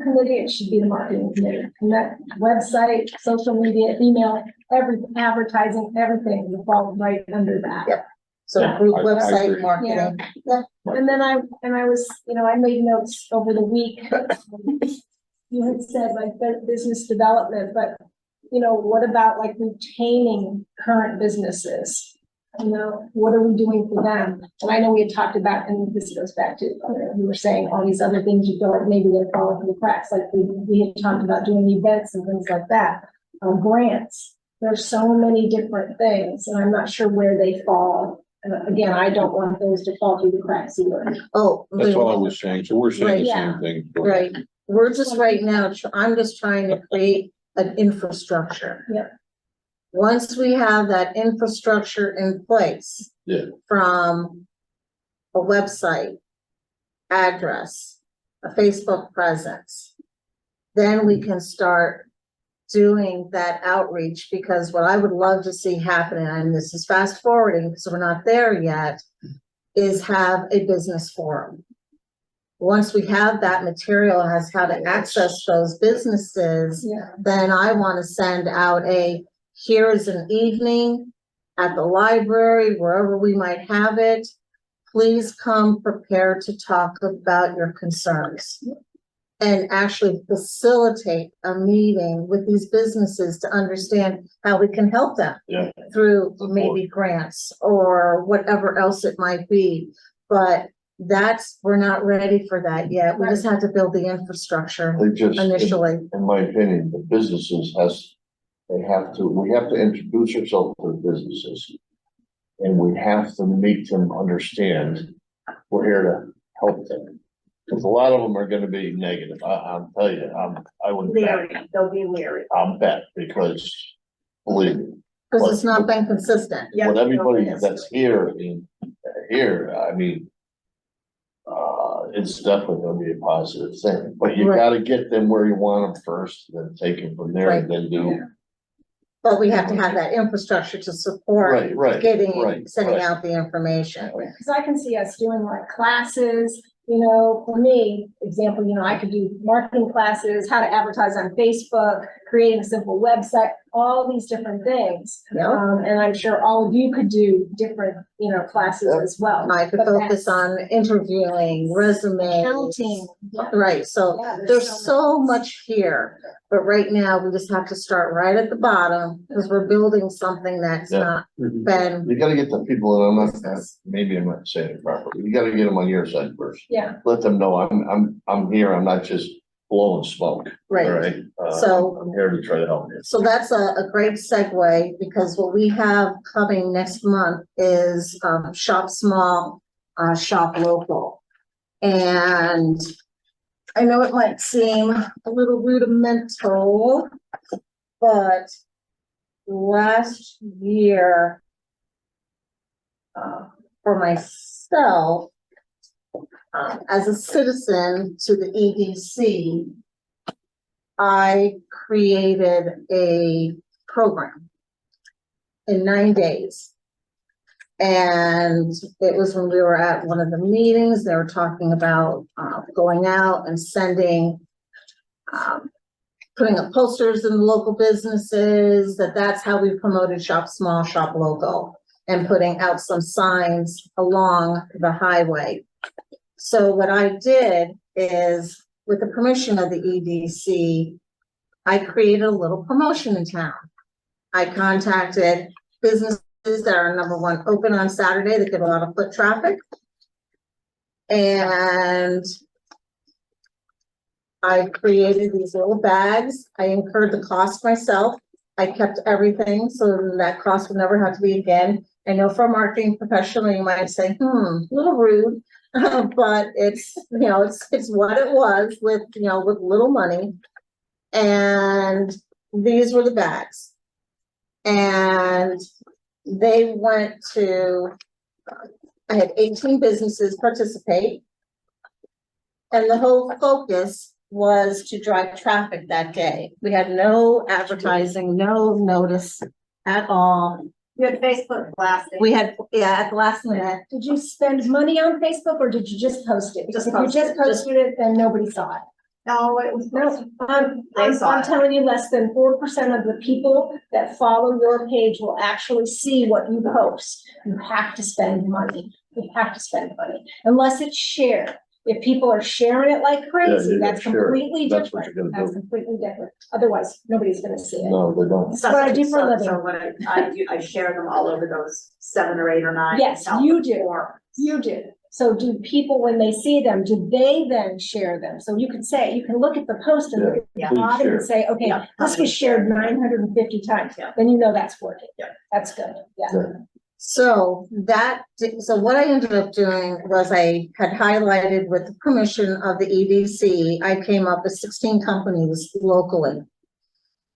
committee, it should be the marketing committee. And that website, social media, email, every advertising, everything will fall right under that. Yep. So Yeah, group I website agree. marketing, And then I was, I made notes over the week. You had said like the business development, but what about like retaining current businesses? You know, what are we doing for them? And I know we had talked about, and this goes back to, we were saying all these other things you feel like maybe they're falling through the cracks, like we had talked about doing events and things like that. Grants, there's so many different things, and I'm not sure where they fall. Again, I don't want those to fall through the cracks either. Oh. That's all I was saying. So we're saying the Right. same thing. Right, we're just right now, I'm just trying to create an infrastructure. Yep. Once we have that infrastructure in place. Yeah. From a website, address, a Facebook presence, then we can start doing that outreach, because what I would love to see happening, and this is fast forwarding because we're not there yet, is have a business forum. Once we have that material as how to access those businesses, Yeah. then I want to send out here's an evening at the library, wherever we might have it. Please come prepared to talk about your concerns. And actually facilitate a meeting with these businesses to understand how we can help them. Yeah. Through maybe grants or whatever else it might be. But we're not ready for that yet. We just have to build the infrastructure They just, initially. in my opinion, the businesses we have to introduce ourselves to the businesses. And we have to make them understand we're here to help them. Because a lot of them are gonna be negative. I'll tell you, I would bet, Leery, they'll be leery. I'll bet, because believe me, Because it's not been consistent. Yeah. with everybody Yes. that's here, I mean, it's definitely gonna be a positive thing, but you Right. gotta get them where you want them first, then take it from there, and then do. But we have to have that infrastructure to support Right, right, sending right. out the information. Because I can see us doing like classes, you know, for me, example, you know, I could do marketing classes, how to advertise on Facebook, creating a simple website, all these different things. Yeah. And I'm sure all of you could do different, you know, classes as well. I could But focus that's on interviewing, resumes. Counting. Yeah. Right, so Yeah, there's so much here, but right now we just have to start right at the bottom because we're building something that's Yeah. not Mhm. been. You gotta get the people, and maybe I'm not saying it properly, you gotta get them on your side first. Yeah. Let them know I'm here, I'm not just blowing smoke, all Right, right? So- I'm here to try to help you. so that's a great segue because what we have coming next month is Shop Small, Shop Local. And I know it might seem a little rudimental, but last year, for myself, as a citizen to the EDC, I created a program in 9 days. And it was when we were at one of the meetings, they were talking about going out and sending, putting up posters in the local businesses, that's how we promoted Shop Small, Shop Local, and putting out some signs along the highway. So what I did is, with the permission of the EDC, I created a little promotion in town. I contacted businesses that are number one, open on Saturday, that get a lot of foot traffic. And I created these little bags. I incurred the cost myself. I kept everything, so that cost would never have to be again. I know for a marketing professional, you might say, a little rude, but it's, it's what it was with little money. And these were the bags. And they went to, I had 18 businesses participate. And the whole focus was to drive traffic that day. We had no advertising, no notice at all. You had Facebook blasting. We had, at the last minute, Did you spend money on Facebook or did you just post it? Because Just if you just posted, just- posted it, then nobody saw it. No, it was. No, They saw I'm it. telling you, less than 4% of the people that follow your page will actually see what you post. You have to spend money. You have to spend money, unless it's shared. If people are sharing it like crazy, you're that's gonna share it. completely That's what different. you're gonna That's do. completely different. Otherwise, nobody's gonna see it. No, they don't. That's what I do for a living. So what I do, I share them all over those 7 or 8 or 9. Yes, health you do. forums. You do. So do people, when they see them, do they then share them? So you can say, you can look at the post and look at Yeah. the bottom Please and say, okay, Yeah. this was shared 950 times. Yeah. Then you know that's working. Yeah. That's good. Yeah. Yeah. So so what I ended up doing was I had highlighted with the permission of the EDC, I came up with 16 companies locally.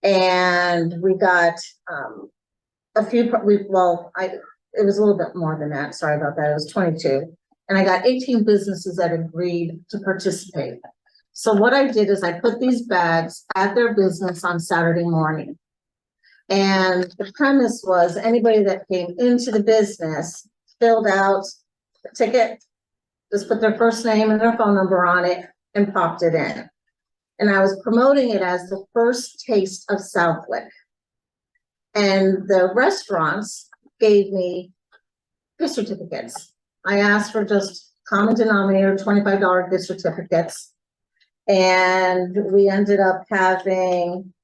And we got, a few, it was a little bit more than that, sorry about that, it was 22. And I got 18 businesses that agreed to participate. So what I did is I put these bags at their business on Saturday morning. And the premise was anybody that came into the business filled out the ticket, just put their first name and their phone number on it and popped it in. And I was promoting it as the first taste of Southwick. And the restaurants gave me gift certificates. I asked for just common denominator, $25 gift certificates. And we ended up having,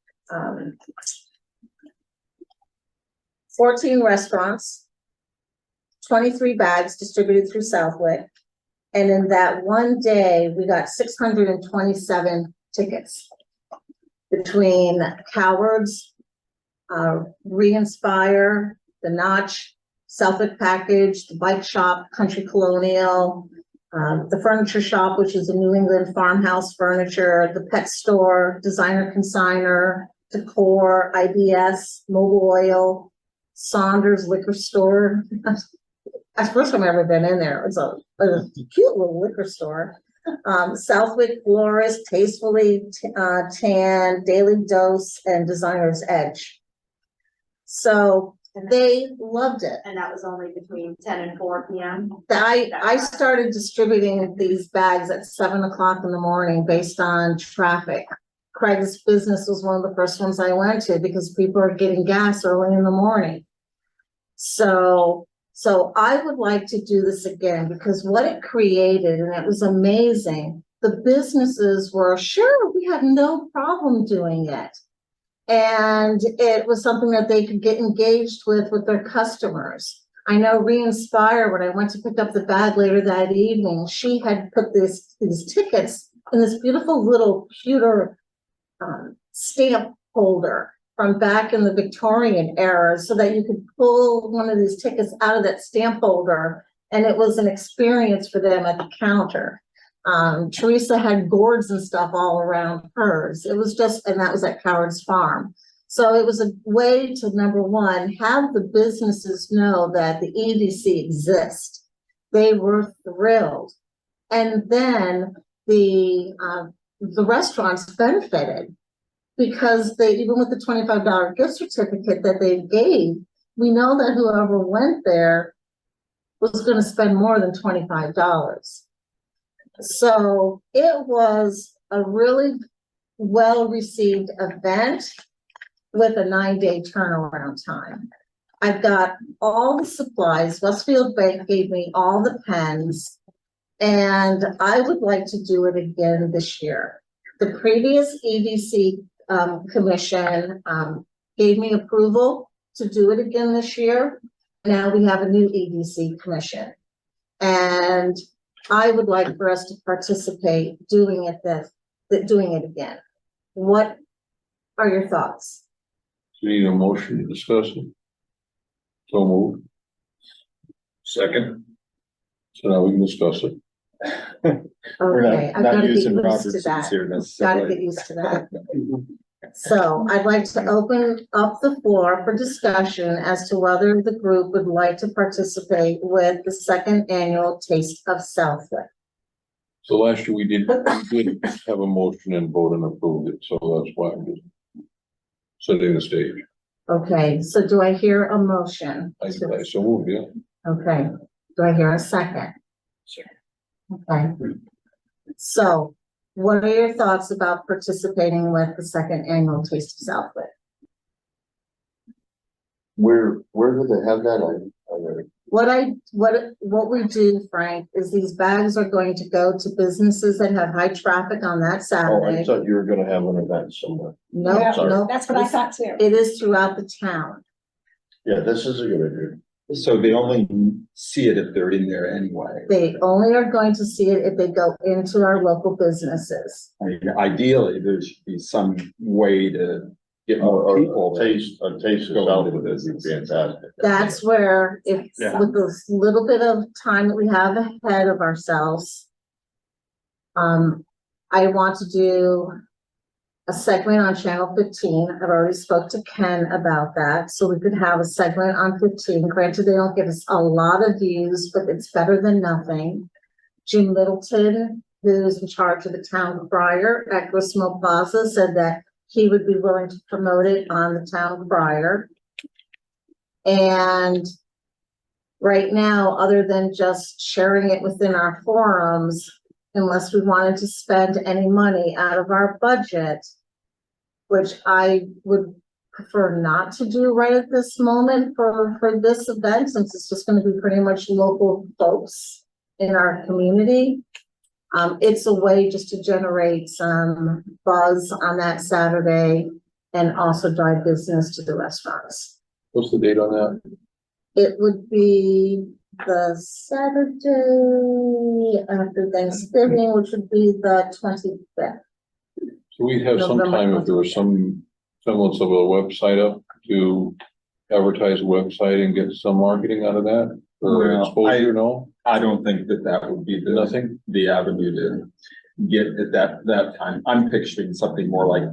14 restaurants, 23 bags distributed through Southwick. And in that one day, we got 627 tickets between Cowards, Re-Inspire, The Notch, Southwick Package, the Bike Shop, Country Colonial, the Furniture Shop, which is a New England farmhouse furniture, the Pet Store, Designer Consigner, Decor, IBS, Mobile Oil, Saunders Liquor Store. That's the first time I've ever been in there. It's a cute little liquor store. Southwick Florist, Tastefully Tan, Daily Dose, and Designer's Edge. So they loved it. And that was only between 10 and 4 PM. I started distributing these bags at 7 o'clock in the morning based on traffic. Craig's business was one of the first ones I went to because people are getting gas early in the morning. So I would like to do this again because what it created, and it was amazing, the businesses were sure we had no problem doing it. And it was something that they could get engaged with their customers. I know Re-Inspire, when I went to pick up the bag later that evening, she had put these tickets in this beautiful little pewter stamp holder from back in the Victorian era so that you could pull one of these tickets out of that stamp holder and it was an experience for them at the counter. Teresa had gourds and stuff all around hers. It was just, and that was at Coward's Farm. So it was a way to, number one, have the businesses know that the EDC exists. They were thrilled. And then the restaurants benefited because they, even with the $25 gift certificate that they gave, we know that whoever went there was going to spend more than $25. So it was a really well-received event with a 9-day turnaround time. I've got all the supplies. Westfield Bank gave me all the pens, and I would like to do it again this year. The previous EDC commission gave me approval to do it again this year. Now we have a new EDC commission. And I would like for us to participate doing it again. What are your thoughts? Do you need a motion to discuss it? So moved. Second. So now we can discuss it. We're Okay, I've not got to get using used to Robert's that. here Got to necessarily. get used to that. So I'd like to open up the floor for discussion as to whether the group would like to participate with the second annual Taste of Southwick. So last year we did have a motion and vote and approved it, so that's why I'm just setting the stage. Okay, so do I hear a motion? I so moved, yeah. Okay, do I hear a second? Okay. So what are your thoughts about participating with the second annual Taste of Southwick? Where do they have that? what we do, Frank, is these bags are going to go to businesses that have high traffic on that Oh, I Saturday. thought you were gonna have an event somewhere. No, Yeah, no. That's what I thought too. It is throughout the town. Yeah, this is a good idea. So they only see it if they're in there anyway. They only are going to see it if they go into our local businesses. I mean, ideally, there should be some way to get more people. A taste of Go South into would be business. fantastic. That's where if, Yeah. with this little bit of time that we have ahead of ourselves, I want to do a segment on Channel 15. I've already spoke to Ken about that, so we could have a segment on 15. Granted, they don't get us a lot of views, but it's better than nothing. Jim Middleton, who's in charge of the town crier at Gristmill Plaza, said that he would be willing to promote it on the town crier. And right now, other than just sharing it within our forums, unless we wanted to spend any money out of our budget, which I would prefer not to do right at this moment for this event, since it's just gonna be pretty much local folks in our community. It's a way just to generate some buzz on that Saturday and also drive business to the restaurants. What's the date on that? It would be the Saturday after Thanksgiving, which would be the 25th. So we have some November time if there was some semblance of a website up to advertise the website and get some marketing out of that? Or Well, exposure, no? I don't think that would be Nothing? the avenue to get at that time. I'm picturing something more like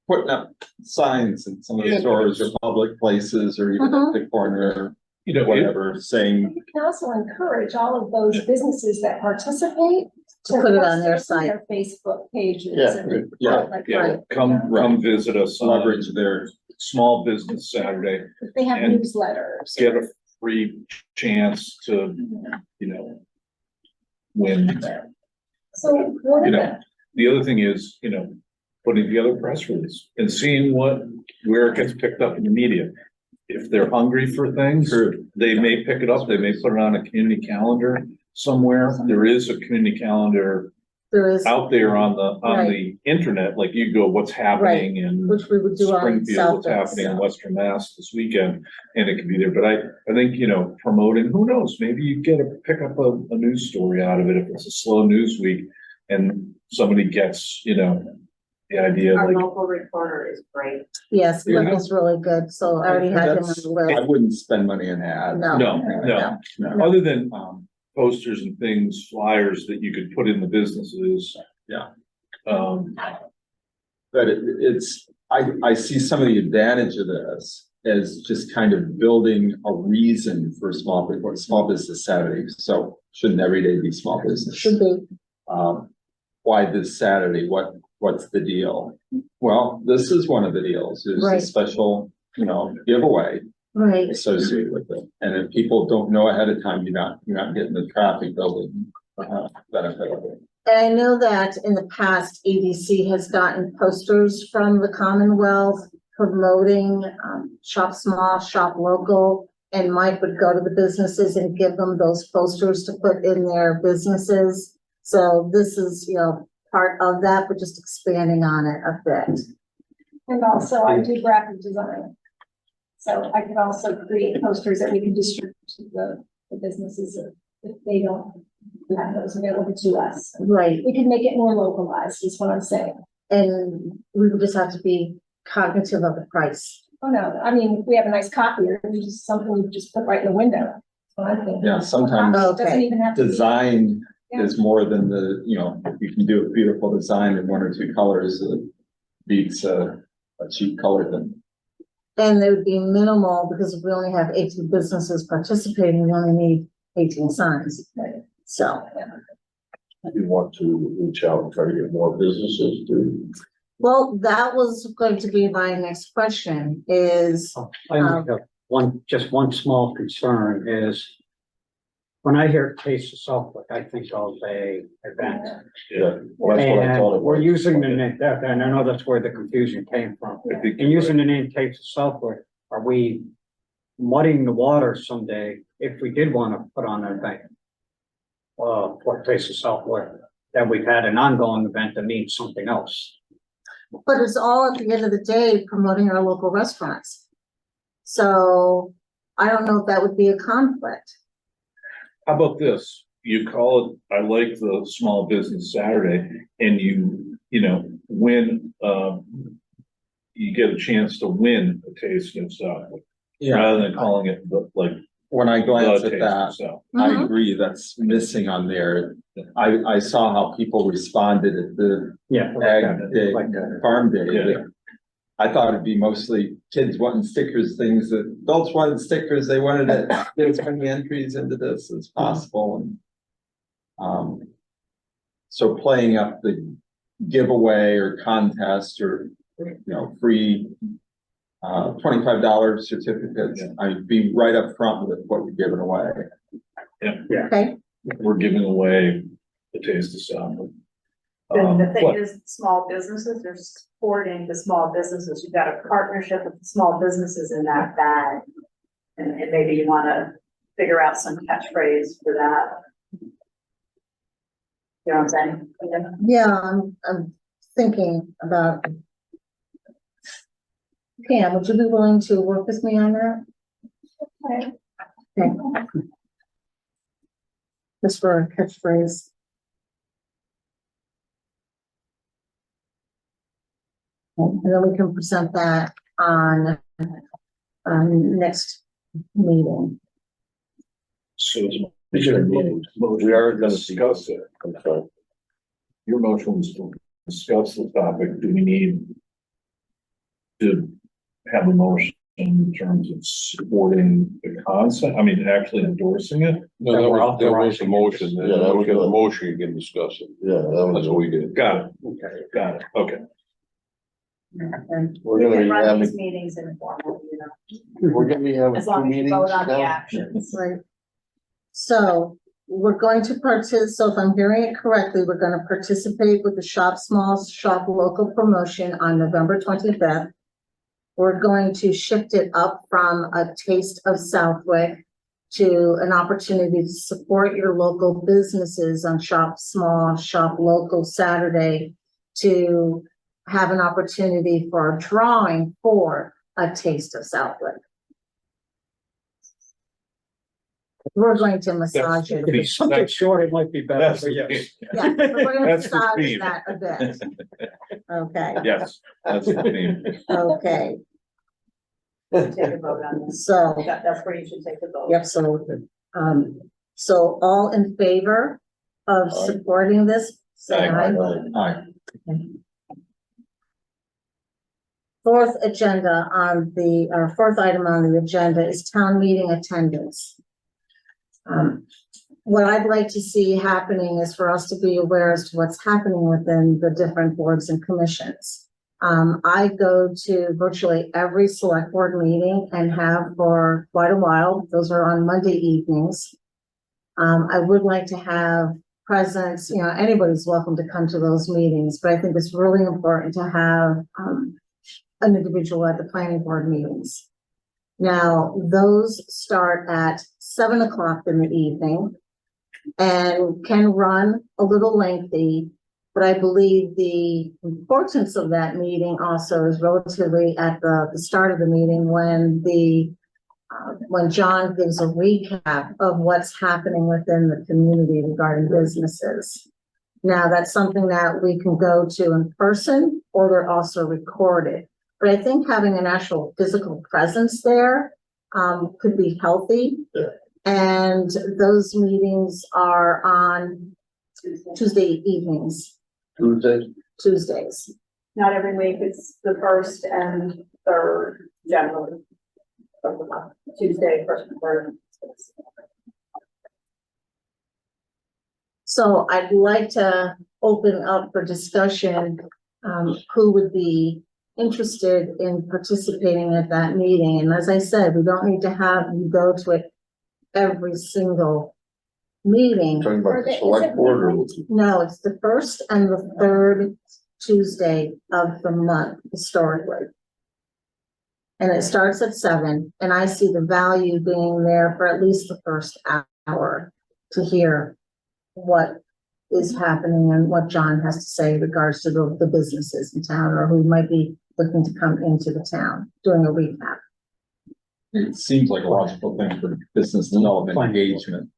putting up signs in some of the Yeah. stores or public places or even at the corner, You know, whatever, saying, We can also encourage all of those businesses that participate To put it on post their on site. Their Facebook pages. Yeah. and- Yeah. like, yeah, Right. come visit us on leverage their, Small Business Saturday, If they have And newsletters. get a free chance to, you know, win. So what You is know, it? the other thing is, putting together a press release and seeing where it gets picked up in the media. If they're hungry for things, they may pick it up, they may put it on a community calendar somewhere. There is a community calendar There is, out there on the internet, like you go, what's happening in which we would do on Springfield, South. what's happening in Western Mass this weekend, and it can be there, but I think, promoting, who knows, maybe you pick up a news story out of it, if it's a slow news week, and somebody gets, the idea, Our like, local reporter is great. Yes, You Cliff is really good, so I already had him on That's- the list. I wouldn't spend money on ads. No. no, No. other than, posters and things, flyers that you could put in the businesses. Yeah. Um, But I see some of the advantage of this as just kind of building a reason for small business Saturday. So shouldn't every day be small business? Should be, Why this Saturday? What's the deal? Well, this is one of the deals. There's a Right. special, giveaway right. associated with it. And if people don't know ahead of time, you're not getting the traffic building benefit of it. And I know that in the past, EDC has gotten posters from the Commonwealth promoting, shop small, shop local. And Mike would go to the businesses and give them those posters to put in their businesses. So this is, part of that, but just expanding on it a bit. And also I do graphic design. So I could also create posters that we can distribute to the businesses if they don't have those available to us. Right, We can make it more localized, is what I'm saying. and we would just have to be cognitive of the price. Oh, no, I mean, if we have a nice copier, we just, something we just put right in the window. That's what I'm thinking. Yeah, sometimes It doesn't even have to be. design Yeah. is more than you can do a beautiful design in one or two colors that beats a cheap color thing. And they would be minimal, because if we only have 18 businesses participating, we only need 18 signs. Right. So, You want to reach out and try to get more businesses to. well, that was going to be my next question is, I only have just one small concern is when I hear Taste of Suffolk, I think of a event. Yeah. Well, that's what I thought it And we're was. using the name, and I know that's where the confusion came from. I think And you're using the name Taste of Suffolk, are we muddying the water someday if we did want to put on an event. For Taste of Southwick, that we've had an ongoing event that means something else. But it's all at the end of the day promoting our local restaurants. So I don't know if that would be a conflict. How about this? You call it, I like the small business Saturday, and you know, win, you get a chance to win a taste of stuff, Yeah, rather than calling it like. when I glance the at Taste that, of South. I Mhm. agree, that's missing on there. I saw how people responded at the Yeah. Ag Day, Like that. Farm Day. Yeah. I thought it'd be mostly kids wanting stickers, things that adults wanted stickers, they wanted it, there as many entries into this as possible and. So playing up the giveaway or contest or, free. $25 certificates, I'd be right up front with what we're giving away. Okay, We're giving away the taste of South. The thing What? is, small businesses, they're supporting the small businesses. You've got a partnership with the small businesses in that bag. And maybe you wanna figure out some catchphrase for that. You know what I'm saying? yeah, I'm thinking about. Pam, would you be willing to work with me on that? Okay. Just for a catchphrase. And then we can present that on next meeting. So We are gonna discuss it. I'm sorry. Your motion was to discuss the topic. Do we need to have a motion in terms of supporting the concept? I mean, actually endorsing it? No, that was the motion, then Yeah, that we was get a good. motion, you can discuss it, Yeah, that that's was, what we did. Got it, Okay. got it, okay. And we're We gonna can be run these having, meetings informal, you know, we're gonna be having as 2 long as you meetings vote on the now. actions. right. So we're going to so if I'm hearing it correctly, we're gonna participate with the Shop Small, Shop Local promotion on November 25th. We're going to shift it up from a Taste of Southwick to an opportunity to support your local businesses on Shop Small, Shop Local Saturday to have an opportunity for a drawing for a Taste of Southwick. We're going to massage it. If it's something short, it might be better, That's, but yes. Yeah, but we're gonna That's the massage theme. that a bit. Okay, yes, that's the theme. okay, Take a vote on this. so, That's where you should take the vote. yep, so all in favor of Aye. supporting this, say aye. Aye. Fourth item on the agenda is town meeting attendance. What I'd like to see happening is for us to be aware as to what's happening within the different boards and commissions. I go to virtually every select board meeting and have for quite a while. Those are on Monday evenings. I would like to have presence, anybody's welcome to come to those meetings, but I think it's really important to have, an individual at the planning board meetings. Now, those start at 7 o'clock in the evening and can run a little lengthy, but I believe the importance of that meeting also is relatively at the start of the meeting when John gives a recap of what's happening within the community regarding businesses. Now, that's something that we can go to in person or they're also recorded. But I think having an actual physical presence there could be healthy. Yeah. And those meetings are on Tuesday evenings, Tuesdays. Not every week, it's the first and third generally. Of the month. Tuesday, first and third. So I'd like to open up for discussion, who would be interested in participating at that meeting. And as I said, we don't need to have you go to it every single meeting. Talking about the select board or? No, it's the first and the third Tuesday of the month historically. And it starts at 7, and I see the value being there for at least the first hour to hear what is happening and what John has to say in regards to the businesses in town or who might be looking to come into the town, doing a recap. It seems like a logical thing for business development engagement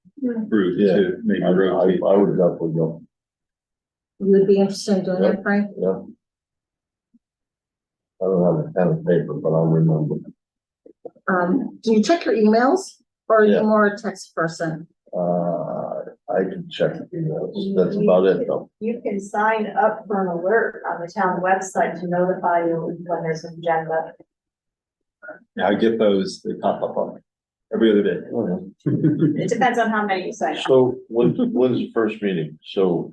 group to maybe rotate. I would definitely go, You would be interested in doing that, Frank? yeah. I don't have a pen and paper, but I'll remember. Do you check your emails or are you Yeah. more a text person? I can check the emails, that's about it though. You can sign up for an alert on the town website to notify you when there's an agenda. Yeah, I get those, they pop up on every other day. It depends on how many you sign up. So when's the first meeting? So.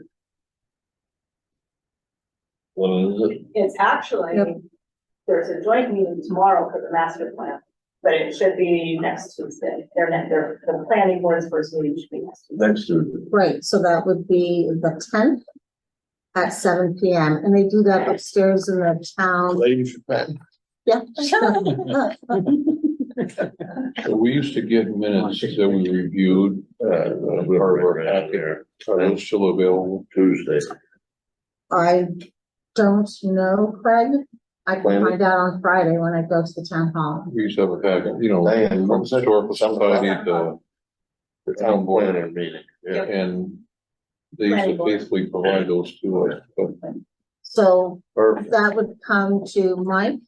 When is it? It's actually, Yep. there's a joint meeting tomorrow for the master plan, but it should be next Tuesday. The planning board's first meeting should be next Tuesday. Next Tuesday. Right, so that would be the 10th at 7 PM. And they do that upstairs in the town. Ladies should pack. Yeah. So we used to get minutes that we reviewed, part of our packet. Are those still available? Tuesday. I don't know, Craig. I can Planning? find out on Friday when I go to the town hall. We used to have a packet, you know, Diane, from what's that? Historical Society to The town planner meeting, yeah. and they used to faithfully provide those to us, but So Perfect. that would come to Mike,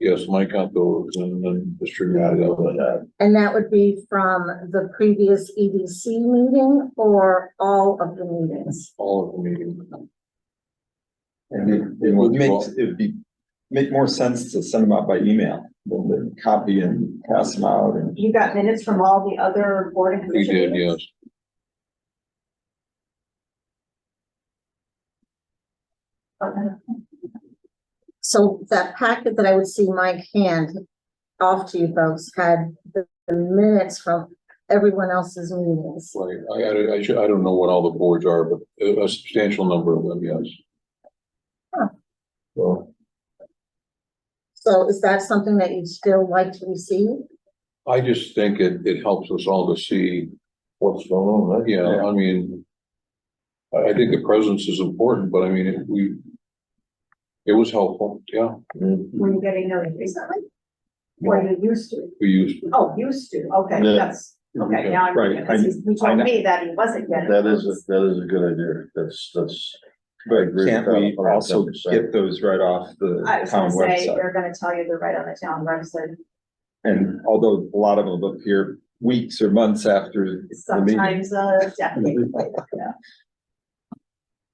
yes, Mike got those and then distributed them. and that would be from the previous EDC meeting or all of the meetings. All of the meetings. And it would make more sense to send them out by email than to copy and pass them out and. You got minutes from all the other board and We commission did, meetings? yes. Okay. So that packet that I would see Mike hand off to you folks had the minutes from everyone else's meetings. Right, I don't know what all the boards are, but a substantial number of them, yes. So, So is that something that you'd still like to receive? I just think it helps us all to see, what's going on, right? yeah, I mean, I think the presence is important, but I mean, it was helpful, yeah, Were you getting notice recently? Or you used to? we used to. Oh, used to, okay, Yeah. that's, okay, now I'm. Right, I- He I told know. me that he wasn't getting. That is those. a good idea, that's. But agree can't with we that also 110%. get those right off the I was town gonna say, website? they're gonna tell you they're right on the town website. And although a lot of them appear weeks or months after the meeting. Sometimes, definitely, yeah.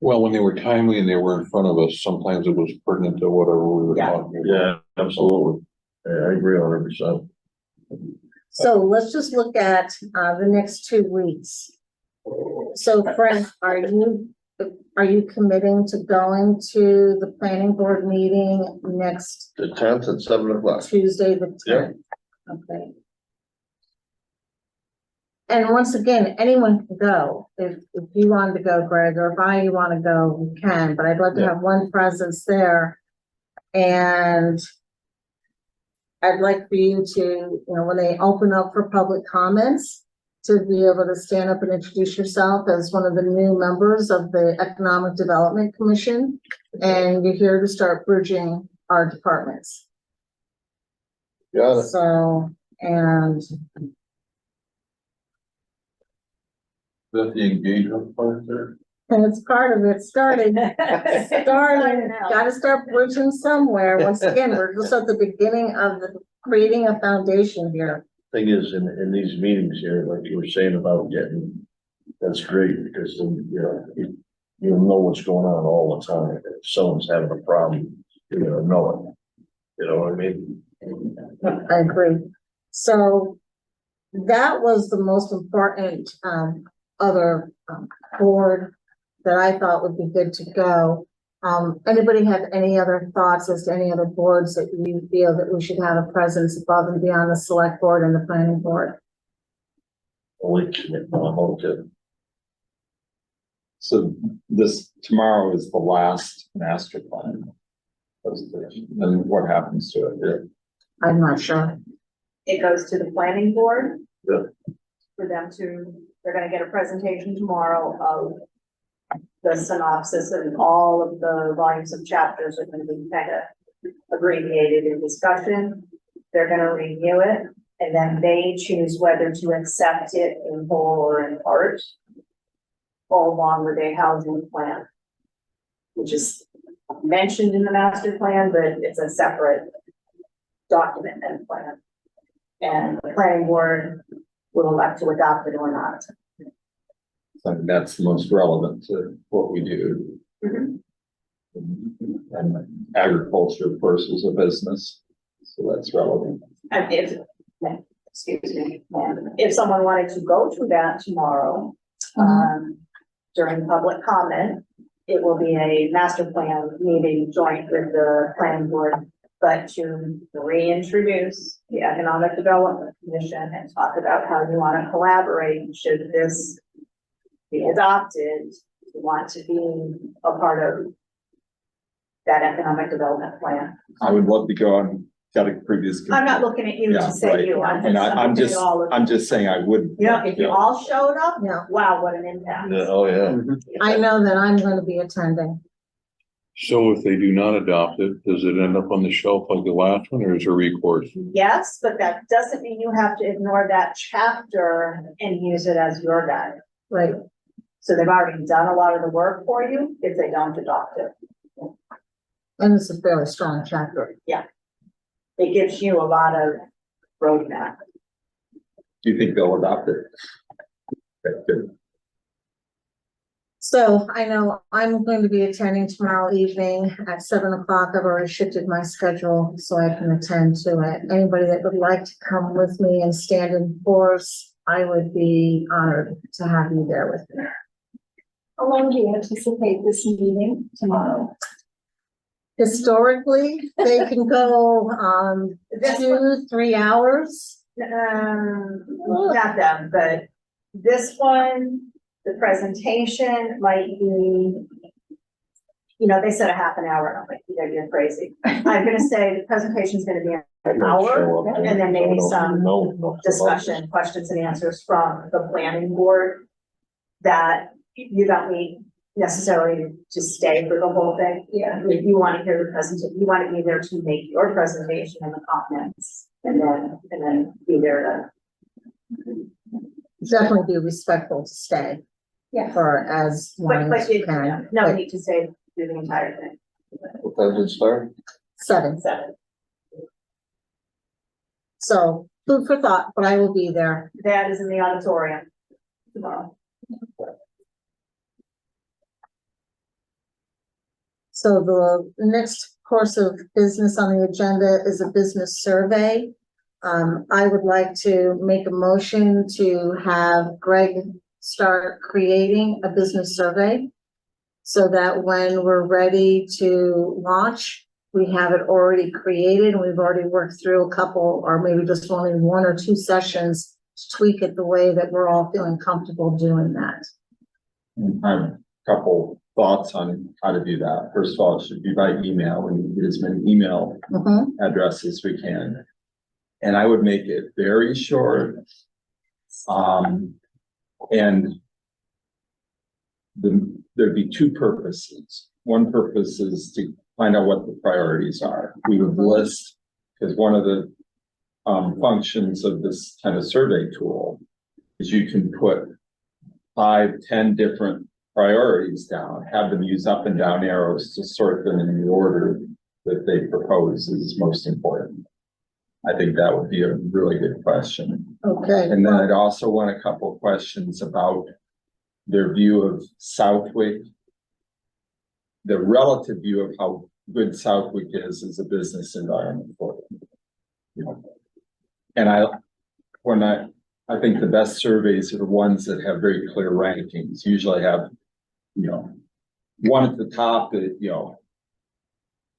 Well, when they were timely and they were in front of us, sometimes it was pertinent to whatever we were Yeah. talking about. Yeah, absolutely. Yeah, I agree 100%. So let's just look at the next 2 weeks. So Frank, are you committing to going to the planning board meeting next The 10th at 7 o'clock. Tuesday, the Yeah. 10th? Okay. And once again, anyone can go. If you wanted to go, Greg, or if you want to go, you can, but I'd like to Yeah. have one presence there. And I'd like for you to, when they open up for public comments, to be able to stand up and introduce yourself as one of the new members of the Economic Development Commission. And you're here to start bridging our departments. Got it. So, and That the engagement part there? it's part of it, starting, gotta start bridging somewhere. Once again, we're just at the beginning of creating a foundation here. Thing is, in these meetings here, like you were saying about getting, that's great, because then, you'll know what's going on all the time. If someone's having a problem, you're gonna know it. You know what I mean? I agree. So that was the most important, other board that I thought would be good to go. Anybody have any other thoughts as to any other boards that you feel that we should have a presence above and beyond the select board and the planning board? Only to. So tomorrow is the last master plan presentation, and what happens to it? I'm not sure. It goes to the planning board. Yeah. For them to, they're gonna get a presentation tomorrow of the synopsis and all of the volumes of chapters are gonna be kind of abbreviated in discussion. They're gonna review it, and then they choose whether to accept it in whole or in part, all along with a housing plan, which is mentioned in the master plan, but it's a separate document and plan. And the planning board will elect to adopt it or not. I think that's the most relevant to what we do. Mhm. And agriculture, of course, is a business, so that's relevant. And excuse me, if someone wanted to go to that tomorrow, during public comment, it will be a master plan meeting joint with the planning board, but to reintroduce the Economic Development Commission and talk about how you want to collaborate, should this be adopted, you want to be a part of that economic development plan. I would love to go on, got a previous. I'm not looking at you Yeah, to say right. you, And I'm looking at just, all of I'm just saying I would. you know, if you all showed up, Yeah, wow, what an impact. Yeah, oh, yeah. I know that I'm gonna be attending. So if they do not adopt it, does it end up on the shelf like the last one, or is there recourse? Yes, but that doesn't mean you have to ignore that chapter and use it as your guide. Right. So they've already done a lot of the work for you if they don't adopt it. And it's a fairly strong chapter. It gives you a lot of roadmap. Do you think they'll adopt it? Okay, good. So I know I'm going to be attending tomorrow evening at 7 o'clock. I've already shifted my schedule so I can attend to it. Anybody that would like to come with me and stand in force, I would be honored to have you there with me. How long do you anticipate this meeting tomorrow? Historically, they can go, This one- 2-3 hours. Not them, but this one, the presentation might be, you know, they said a half an hour, and I'm like, you're crazy. I'm gonna say the presentation's gonna be an hour, and then maybe some discussion, questions and answers from the planning board that you don't need necessarily to stay for the whole thing. Yeah. If you want to hear the presentation, you want to be there to make your presentation and the comments, and then be there Definitely be respectful to stay Yeah. for as to. long But as you you, can. no But need to stay through the entire thing. What time does it start? 7. 7. So food for thought, but I will be there. That is in the auditorium tomorrow. So the next course of business on the agenda is a business survey. I would like to make a motion to have Greg start creating a business survey so that when we're ready to launch, we have it already created and we've already worked through a couple, or maybe just only 1 or 2 sessions to tweak it the way that we're all feeling comfortable doing that. I have a couple thoughts on how to do that. First of all, it should be by email, and get as many email Mhm. addresses as we can. And I would make it very short. And there'd be 2 purposes. One purpose is to find out what the priorities are. We would list, because one of the functions of this kind of survey tool is you can put 5, 10 different priorities down, have them use up and down arrows to sort them in the order that they propose is most important. I think that would be a really good question. Okay. And then I'd also want a couple of questions about their view of Southwick. The relative view of how good Southwick is as a business environment for them. You know, and I think the best surveys are the ones that have very clear rankings, usually have, you know, one at the top that, you know,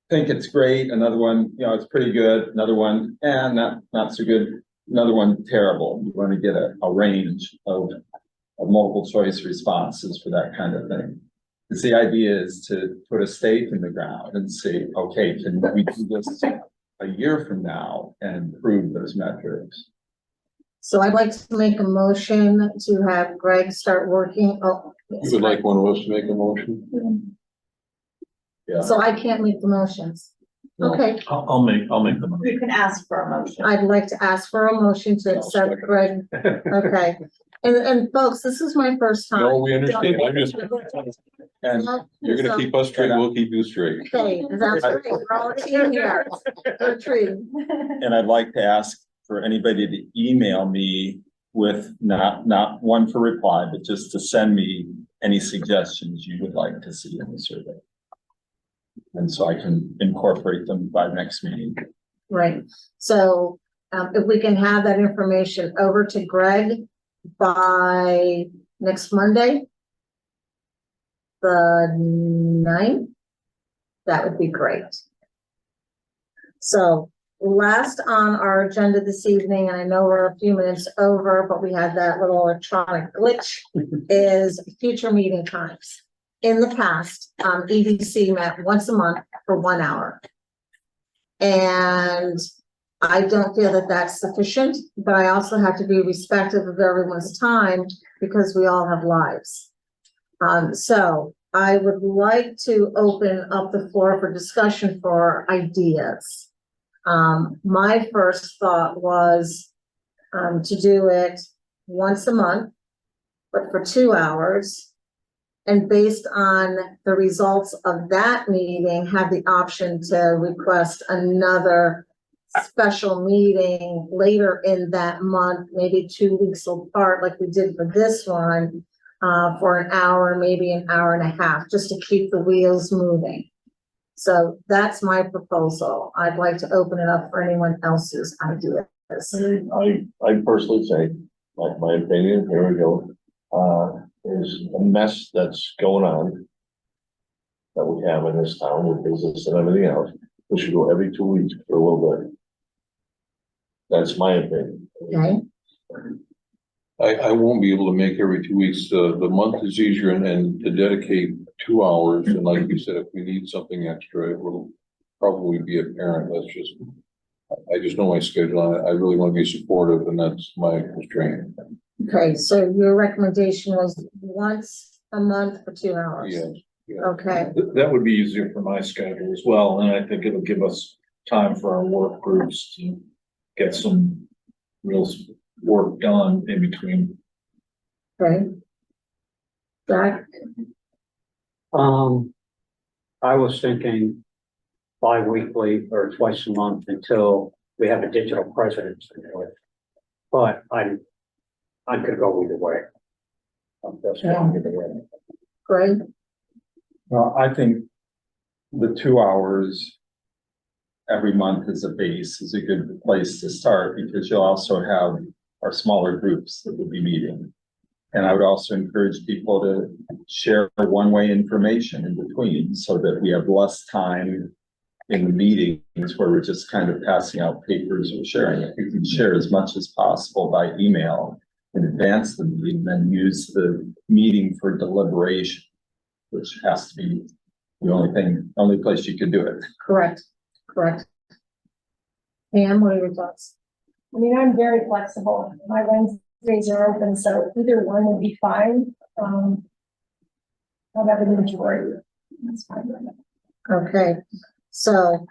think it's great, another one, you know, it's pretty good, another one, and not so good, another one terrible. You want to get a range of multiple choice responses for that kind of thing. Because the idea is to put a stake in the ground and say, okay, can we do this a year from now and improve those metrics. So I'd like to make a motion to have Greg start working. Oh, You would like one of us to make a motion? Yeah. so I can't make the motions. No. Okay, I'll make the motion. You can ask for a motion. I'd like to ask for a motion to I'll accept second. Greg. Okay, and folks, this is my first time. No, we understand. I'm just, And you're gonna keep us straight, we'll keep you straight. Okay, that's great. We're all a team here. We're a team. And I'd like to ask for anybody to email me with not one for reply, but just to send me any suggestions you would like to see in the survey. And so I can incorporate them by next meeting. Right, so, if we can have that information over to Greg by next Monday, the 9th, that would be great. So, last on our agenda this evening, and I know we're a few minutes over, but we had that little electronic glitch, is future meeting times. In the past, EDC met once a month for 1 hour. And I don't feel that that's sufficient, but I also have to be respectful of everyone's time because we all have lives. So I would like to open up the floor for discussion for ideas. My first thought was, to do it once a month, but for 2 hours. And based on the results of that meeting, have the option to request another special meeting later in that month, maybe 2 weeks apart, like we did for this one, for an hour, maybe an hour and a half, just to keep the wheels moving. So that's my proposal. I'd like to open it up for anyone else's ideas. I personally say, like my opinion, here we go, is a mess that's going on that we have in this town with business and everything else. We should go every 2 weeks for a little bit. That's my opinion. Okay, I won't be able to make every 2 weeks. The month is easier and to dedicate 2 hours. And like you said, if we need something extra, it will probably be apparent. I just know my schedule. I really want to be supportive and that's my constraint. okay, so your recommendation was once a month for 2 hours? Yeah. Okay, That would be easier for my schedule as well, and I think it'll give us time for our work groups to get some real work done in between. okay. Jack, I was thinking bi-weekly or twice a month until we have a digital presence. But I could go either way. I'm just going either way. Greg, Well, I think the 2 hours every month as a base is a good place to start because you'll also have our smaller groups that will be meeting. And I would also encourage people to share one-way information in between so that we have less time in the meetings where we're just kind of passing out papers or sharing it. We can share as much as possible by email in advance of the meeting, then use the meeting for deliberation, which has to be the only place you could do it. correct. Pam, what are your thoughts? I mean, I'm very flexible. My Wednesdays are open, so either one would be fine. Whatever the majority, that's fine. Okay, so,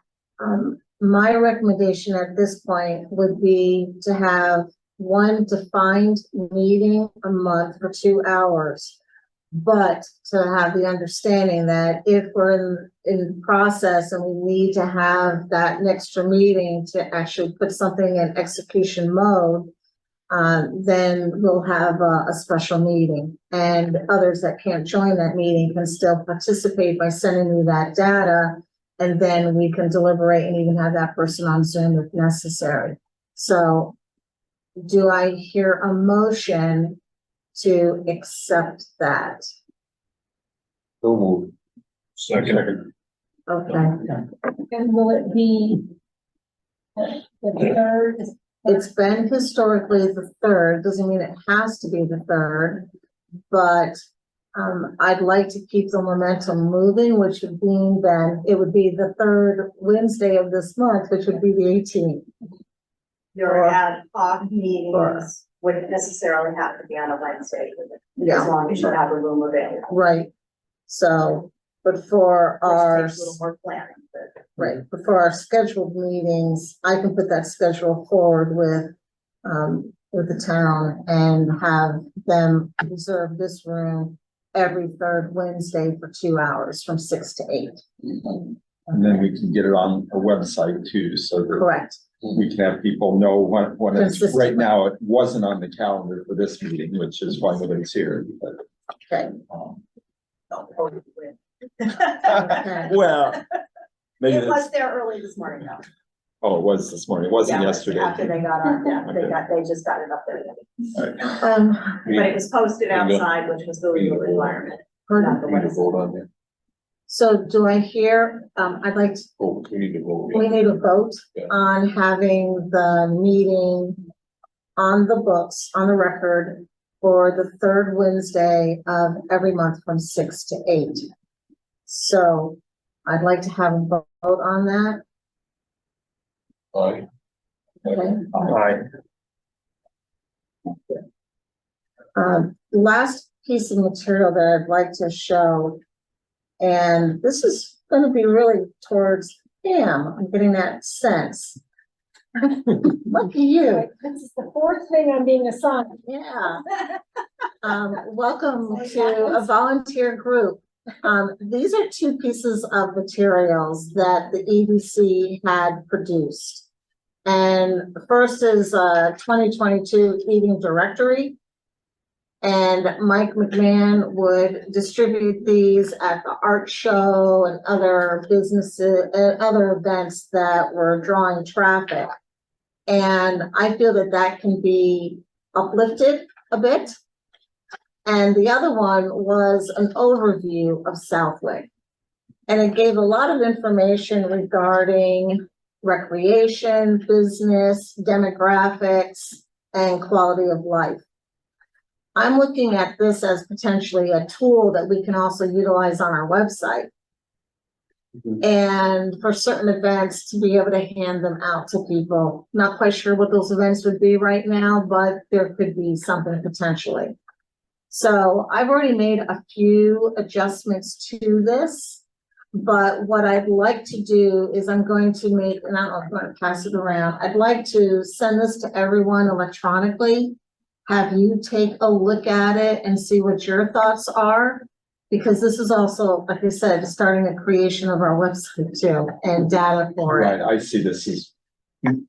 my recommendation at this point would be to have one defined meeting a month for 2 hours. But to have the understanding that if we're in process and we need to have that extra meeting to actually put something in execution mode, then we'll have a special meeting. And others that can't join that meeting can still participate by sending me that data. And then we can deliberate and even have that person on Zoom if necessary. So do I hear a motion to accept that? So moved. Second. Okay, And will it be the third? it's been historically the third, doesn't mean it has to be the third, but, I'd like to keep the momentum moving, which would mean then it would be the third Wednesday of this month, which would be the 18th. Your Or- ad hoc meetings wouldn't necessarily have to be on a Wednesday, as Yeah, long as you have a room available. right. So, but for our, Which takes a little more planning, but. right, but for our scheduled meetings, I can put that schedule forward with the town and have them reserve this room every third Wednesday for 2 hours from 6 to 8. And then we can get it on a website too, so that Correct. we can have people know when it's, Consistently. right now, it wasn't on the calendar for this meeting, which is why nobody's here, but. Okay. Okay. Well, maybe It was that's, there early this morning though. oh, it was this morning, it wasn't Yeah, yesterday. after they got on, yeah, they just got it up there. But it was posted outside, which was the legal requirement, not the We need to Wednesday. vote on that. So do I hear, I'd like to, Oh, we need to vote. we need a vote Yeah. on having the meeting on the books, on the record for the third Wednesday of every month from 6 to 8. So I'd like to have a vote on that. Aye. Okay. Last piece of material that I'd like to show, and this is gonna be really towards Pam, I'm getting that sense. Look at you, This is the fourth thing I'm being assigned. yeah. Welcome to a volunteer group. These are 2 pieces of materials that the EDC had produced. And the first is a 2022 eating directory. And Mike McMahon would distribute these at the art show and other businesses, other events that were drawing traffic. And I feel that that can be uplifted a bit. And the other one was an overview of Southwick. And it gave a lot of information regarding recreation, business, demographics, and quality of life. I'm looking at this as potentially a tool that we can also utilize on our website. And for certain events, to be able to hand them out to people. Not quite sure what those events would be right now, but there could be something potentially. So I've already made a few adjustments to this. But what I'd like to do is I'm going to make, and I'm going to pass it around. I'd like to send this to everyone electronically. Have you take a look at it and see what your thoughts are. Because this is also, like I said, starting the creation of our website too, and data for Right, it. I see this as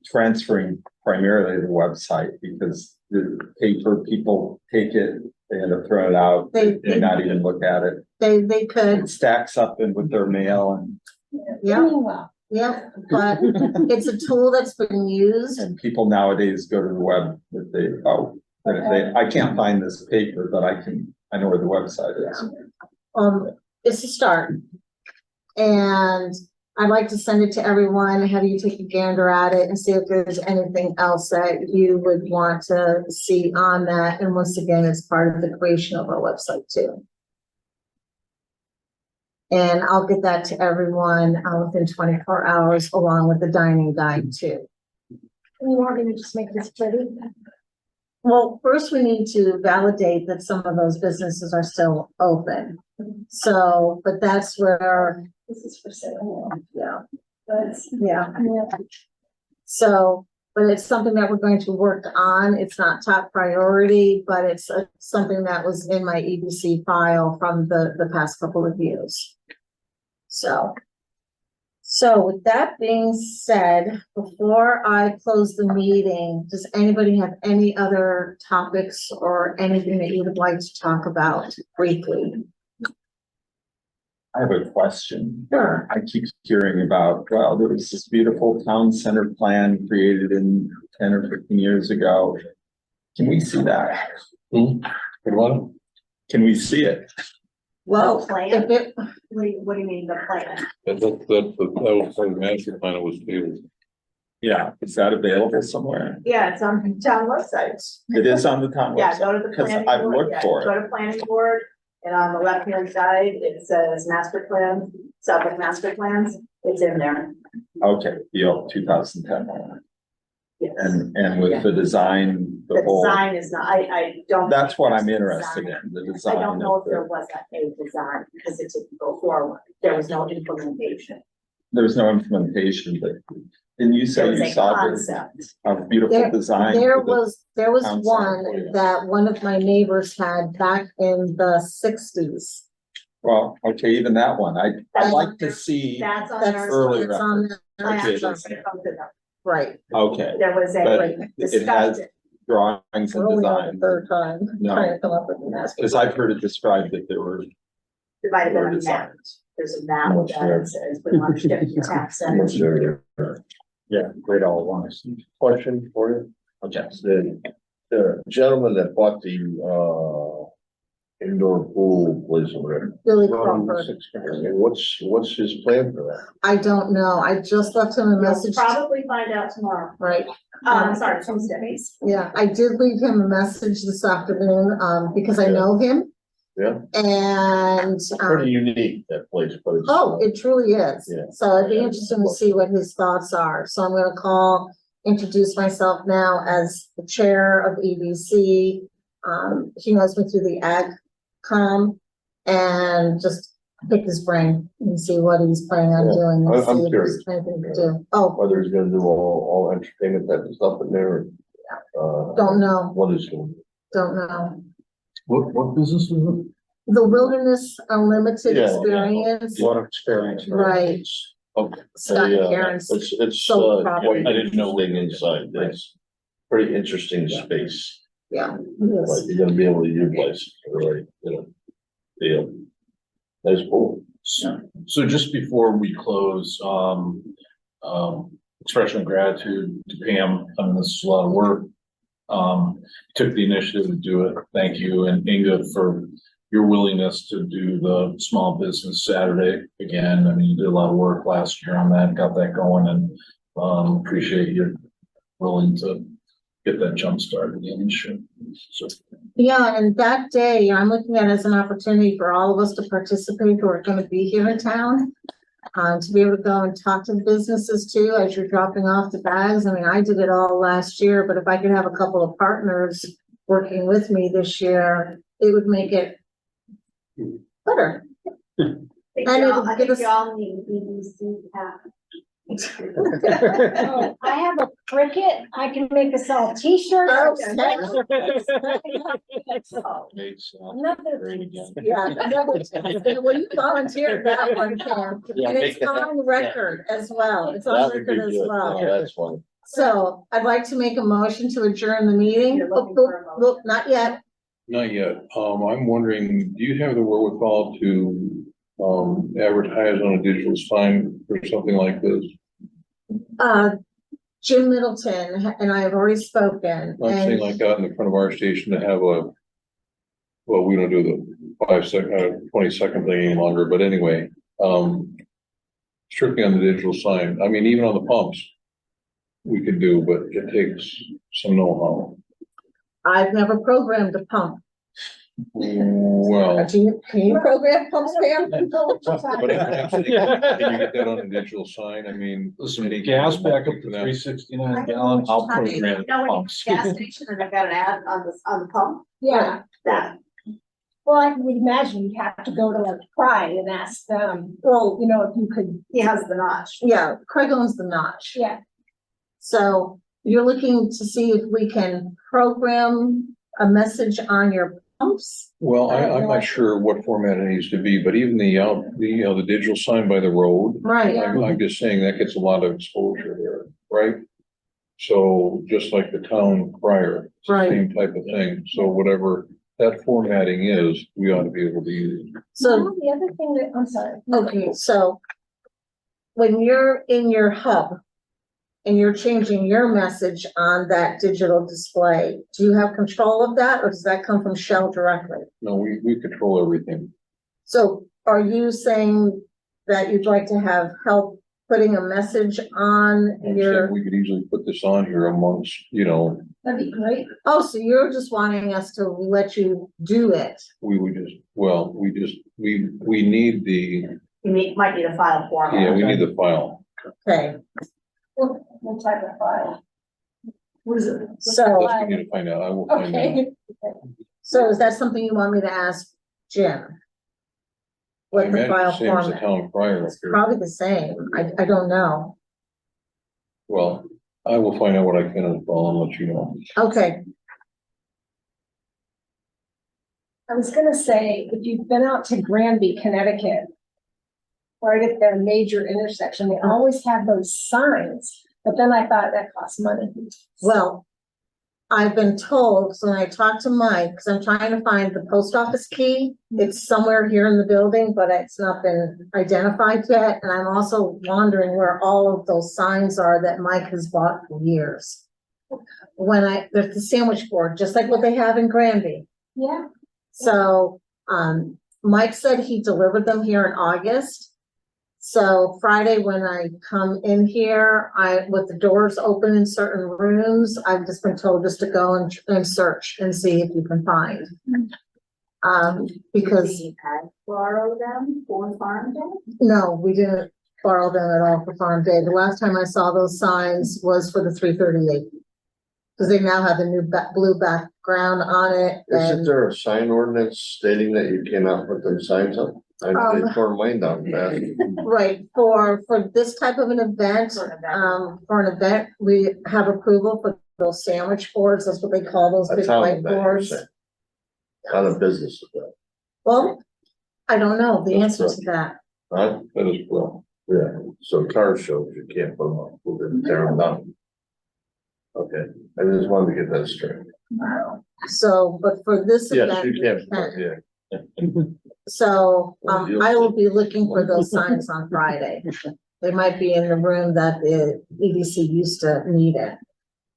transferring primarily to the website, because the paper, people take it, they end up throwing it out, They- they not even look at it. They could, It stacks up in with their mail, and yeah, Doing well. yeah, but it's a tool that's been used. people nowadays go to the web, that they, oh, that if they, I can't find this paper, but I know where the website is. It's a start. And I'd like to send it to everyone, have you take a gander at it and see if there's anything else that you would want to see on that. And once again, it's part of the creation of our website too. And I'll get that to everyone within 24 hours, along with the dining guide too. You want me to just make this pretty? Well, first we need to validate that some of those businesses are still open. So, but that's where, This is for sale. yeah, That's, yeah. yeah. So, but it's something that we're going to work on. It's not top priority, but it's something that was in my EDC file from the past couple of years. So with that being said, before I close the meeting, does anybody have any other topics or anything that you would like to talk about briefly? I have a question. Sure. I keep hearing about, well, there was this beautiful town center plan created in 10 or 15 years ago. Can we see that? Good one. Can we see it? Well, Plan? if it, What do you mean the plan? That was part of the master plan that was tabled. Yeah, is that available somewhere? Yeah, it's on town websites. It is on the town Yeah, website. go to the Because planning I've board, looked yeah, for it. go to planning board, And on the left-hand side, it says master plan, Suffolk master plans, it's in there. Okay, the old 2010 one. Yes. And with the design, The the whole, design is not, I don't. that's think what there's I'm a interested design. in, the I design don't know of if there the, was a design because it didn't go forward. There was no implementation. there was no implementation, but didn't you There say was you a saw this, concept. a beautiful design? There for the- was town one center. that one of my neighbors had back in the sixties. Well, okay, even that one, I'd like to see, That's on That's, our. earlier. that's on, I Okay, actually that's- sent them to them. right. okay, There was but a it has discussion. drawings and We're only on the design. third time No. trying to come up with the master. Cause I've heard it described that there were Divided by more a map. designs. There's a map Much that there. says we want to shift the tax I'm not center. sure. Yeah, great all at once. Question for you. Okay. The gentleman that bought the, indoor pool place over there. Billy Crawford. What's his plan for that? I don't know. I just left him a You'll message. probably find out tomorrow. Right, Sorry, Tuesday. yeah, I did leave him a message this afternoon, because I know him. Yeah. And, Pretty unique, that place, but it's. oh, it truly is. Yeah. So it'd be interesting to see what his thoughts are. So I'm gonna introduce myself now as the chair of EDC. He knows me through the AgCom and just pick his brain and see what he's planning on Yeah, doing. and I'm see if there's curious. anything to do. Oh, Whether he's gonna do all entertainment type of stuff in there. don't know, What is going? don't know. What business is it? The Wilderness Unlimited Yeah. Experience, A lot of experience. right, Okay. Scott and Karen's. It's, sold property. quite interesting inside. It's pretty interesting space. Yeah. Like you're gonna be able to utilize it, right, deal. That's cool. So just before we close, expression of gratitude to Pam, this is a lot of work. Took the initiative to do it. Thank you, and Inga for your willingness to do the small business Saturday again. I mean, you did a lot of work last year on that, got that going, and appreciate you willing to get that jump started again this year. So, Yeah, and that day, I'm looking at it as an opportunity for all of us to participate who are gonna be here in town. To be able to go and talk to the businesses too, as you're dropping off the bags. I mean, I did it all last year, but if I could have a couple of partners working with me this year, it would make it better. I And think y'all need EDC cap. Oh, I have a cricket. I can make us all t-shirts. Nate's, Another. great again. Yeah, well, you volunteered that one, Pam, Yeah, and it's make that- on record as well. It's on That would be record as good. well. No, that's fine. So I'd like to make a motion to adjourn the meeting. You're looking for a motion. Look, not yet. Not yet. I'm wondering, do you have the wherewithal to, advertise on a digital sign or something like this? Jim Middleton and I have already spoken. I'm saying And like out in the front of our station to have a, well, we don't do the 20-second thing any longer, but anyway, strictly on the digital sign. I mean, even on the pumps, we could do, but it takes some know-how. I've never programmed a pump. Well, Can you program pumps, Pam? but I'm saying, can you get that on a digital sign? I mean. listen, any- gas back up to for that? 369 gallon, I'll program You know, when you pumps. gas station and they've got an ad on the pump, Yeah, that, well, I would imagine you'd have to go to like Pride and ask them, Well, you know, if you could, he has the notch. yeah, Craig owns the notch. yeah. So you're looking to see if we can program a message on your pumps? Well, I'm not sure what format it needs to be, but even the digital sign by the road, Right, I'm just saying that gets a lot of exposure there, right? So just like the town crier, it's the Right. same type of thing. So whatever that formatting is, we ought to be able to use it. so, The other thing that, I'm sorry. okay, so when you're in your hub and you're changing your message on that digital display, do you have control of that or does that come from Shell directly? No, we control everything. So are you saying that you'd like to have help putting a message on I'm saying your, we could easily put this on here amongst, That'd be great. oh, so you're just wanting us to let you do it? we would just, Well, we need the, Might need a file format. yeah, we need the file. Okay, What type of file? What is it? so, That's what we need to find out. I will find out. Okay, so is that something you want me to ask Jim? I What the imagine file the same as the format? town crier up It's here. probably the same. I don't know. Well, I will find out what I can as well and let you know. Okay, I was gonna say, if you've been out to Granby, Connecticut, right at their major intersection, they always have those signs, but then I thought that costs money. well, I've been told, so when I talked to Mike, because I'm trying to find the post office key, it's somewhere here in the building, but it's not been identified yet, and I'm also wondering where all of those signs are that Mike has bought for years. There's the sandwich board, just like what they have in Granby. Yeah. So, Mike said he delivered them here in August. So Friday, when I come in here, with the doors open in certain rooms, I've just been told just to go and search and see if you can find. Because, We had borrow them for Farm Day? no, we didn't borrow them at all for Farm Day. The last time I saw those signs was for the 338. Because they now have the new blue background on it. Isn't And there a sign ordinance stating that you cannot put them signs up? I know they tore mine down fast. right, for this type of an event, for an event, we have approval for those sandwich boards. That's what they call those That's big how white boards. Not a business of that, Well, I don't know the That's answer to that. huh? That is well. Yeah, so car shows, you can't put them up, we're gonna tear them down. Okay, I just wanted to get that straight. So, but for this Yes, event, you we can, can. yeah. So, I will be looking for those signs on Friday. They might be in the room that the EDC used to meet in.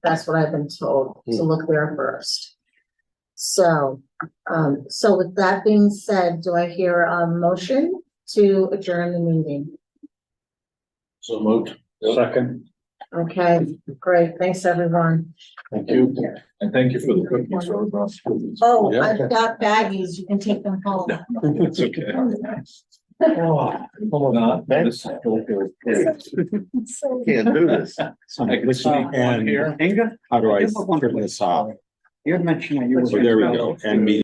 That's what I've been told, to look there first. So, so with that being said, do I hear a motion to adjourn the meeting? So moved. Second. Okay, great. Thanks, everyone. Thank you. And thank you for the cookies. So much. Oh, Yeah. I've got baggies. You can take them home. It's okay. Not, this- Can't do this. I can sneak one here. Inga? How do I have one turn this off? You had mentioned that you were. So there we go, and meeting.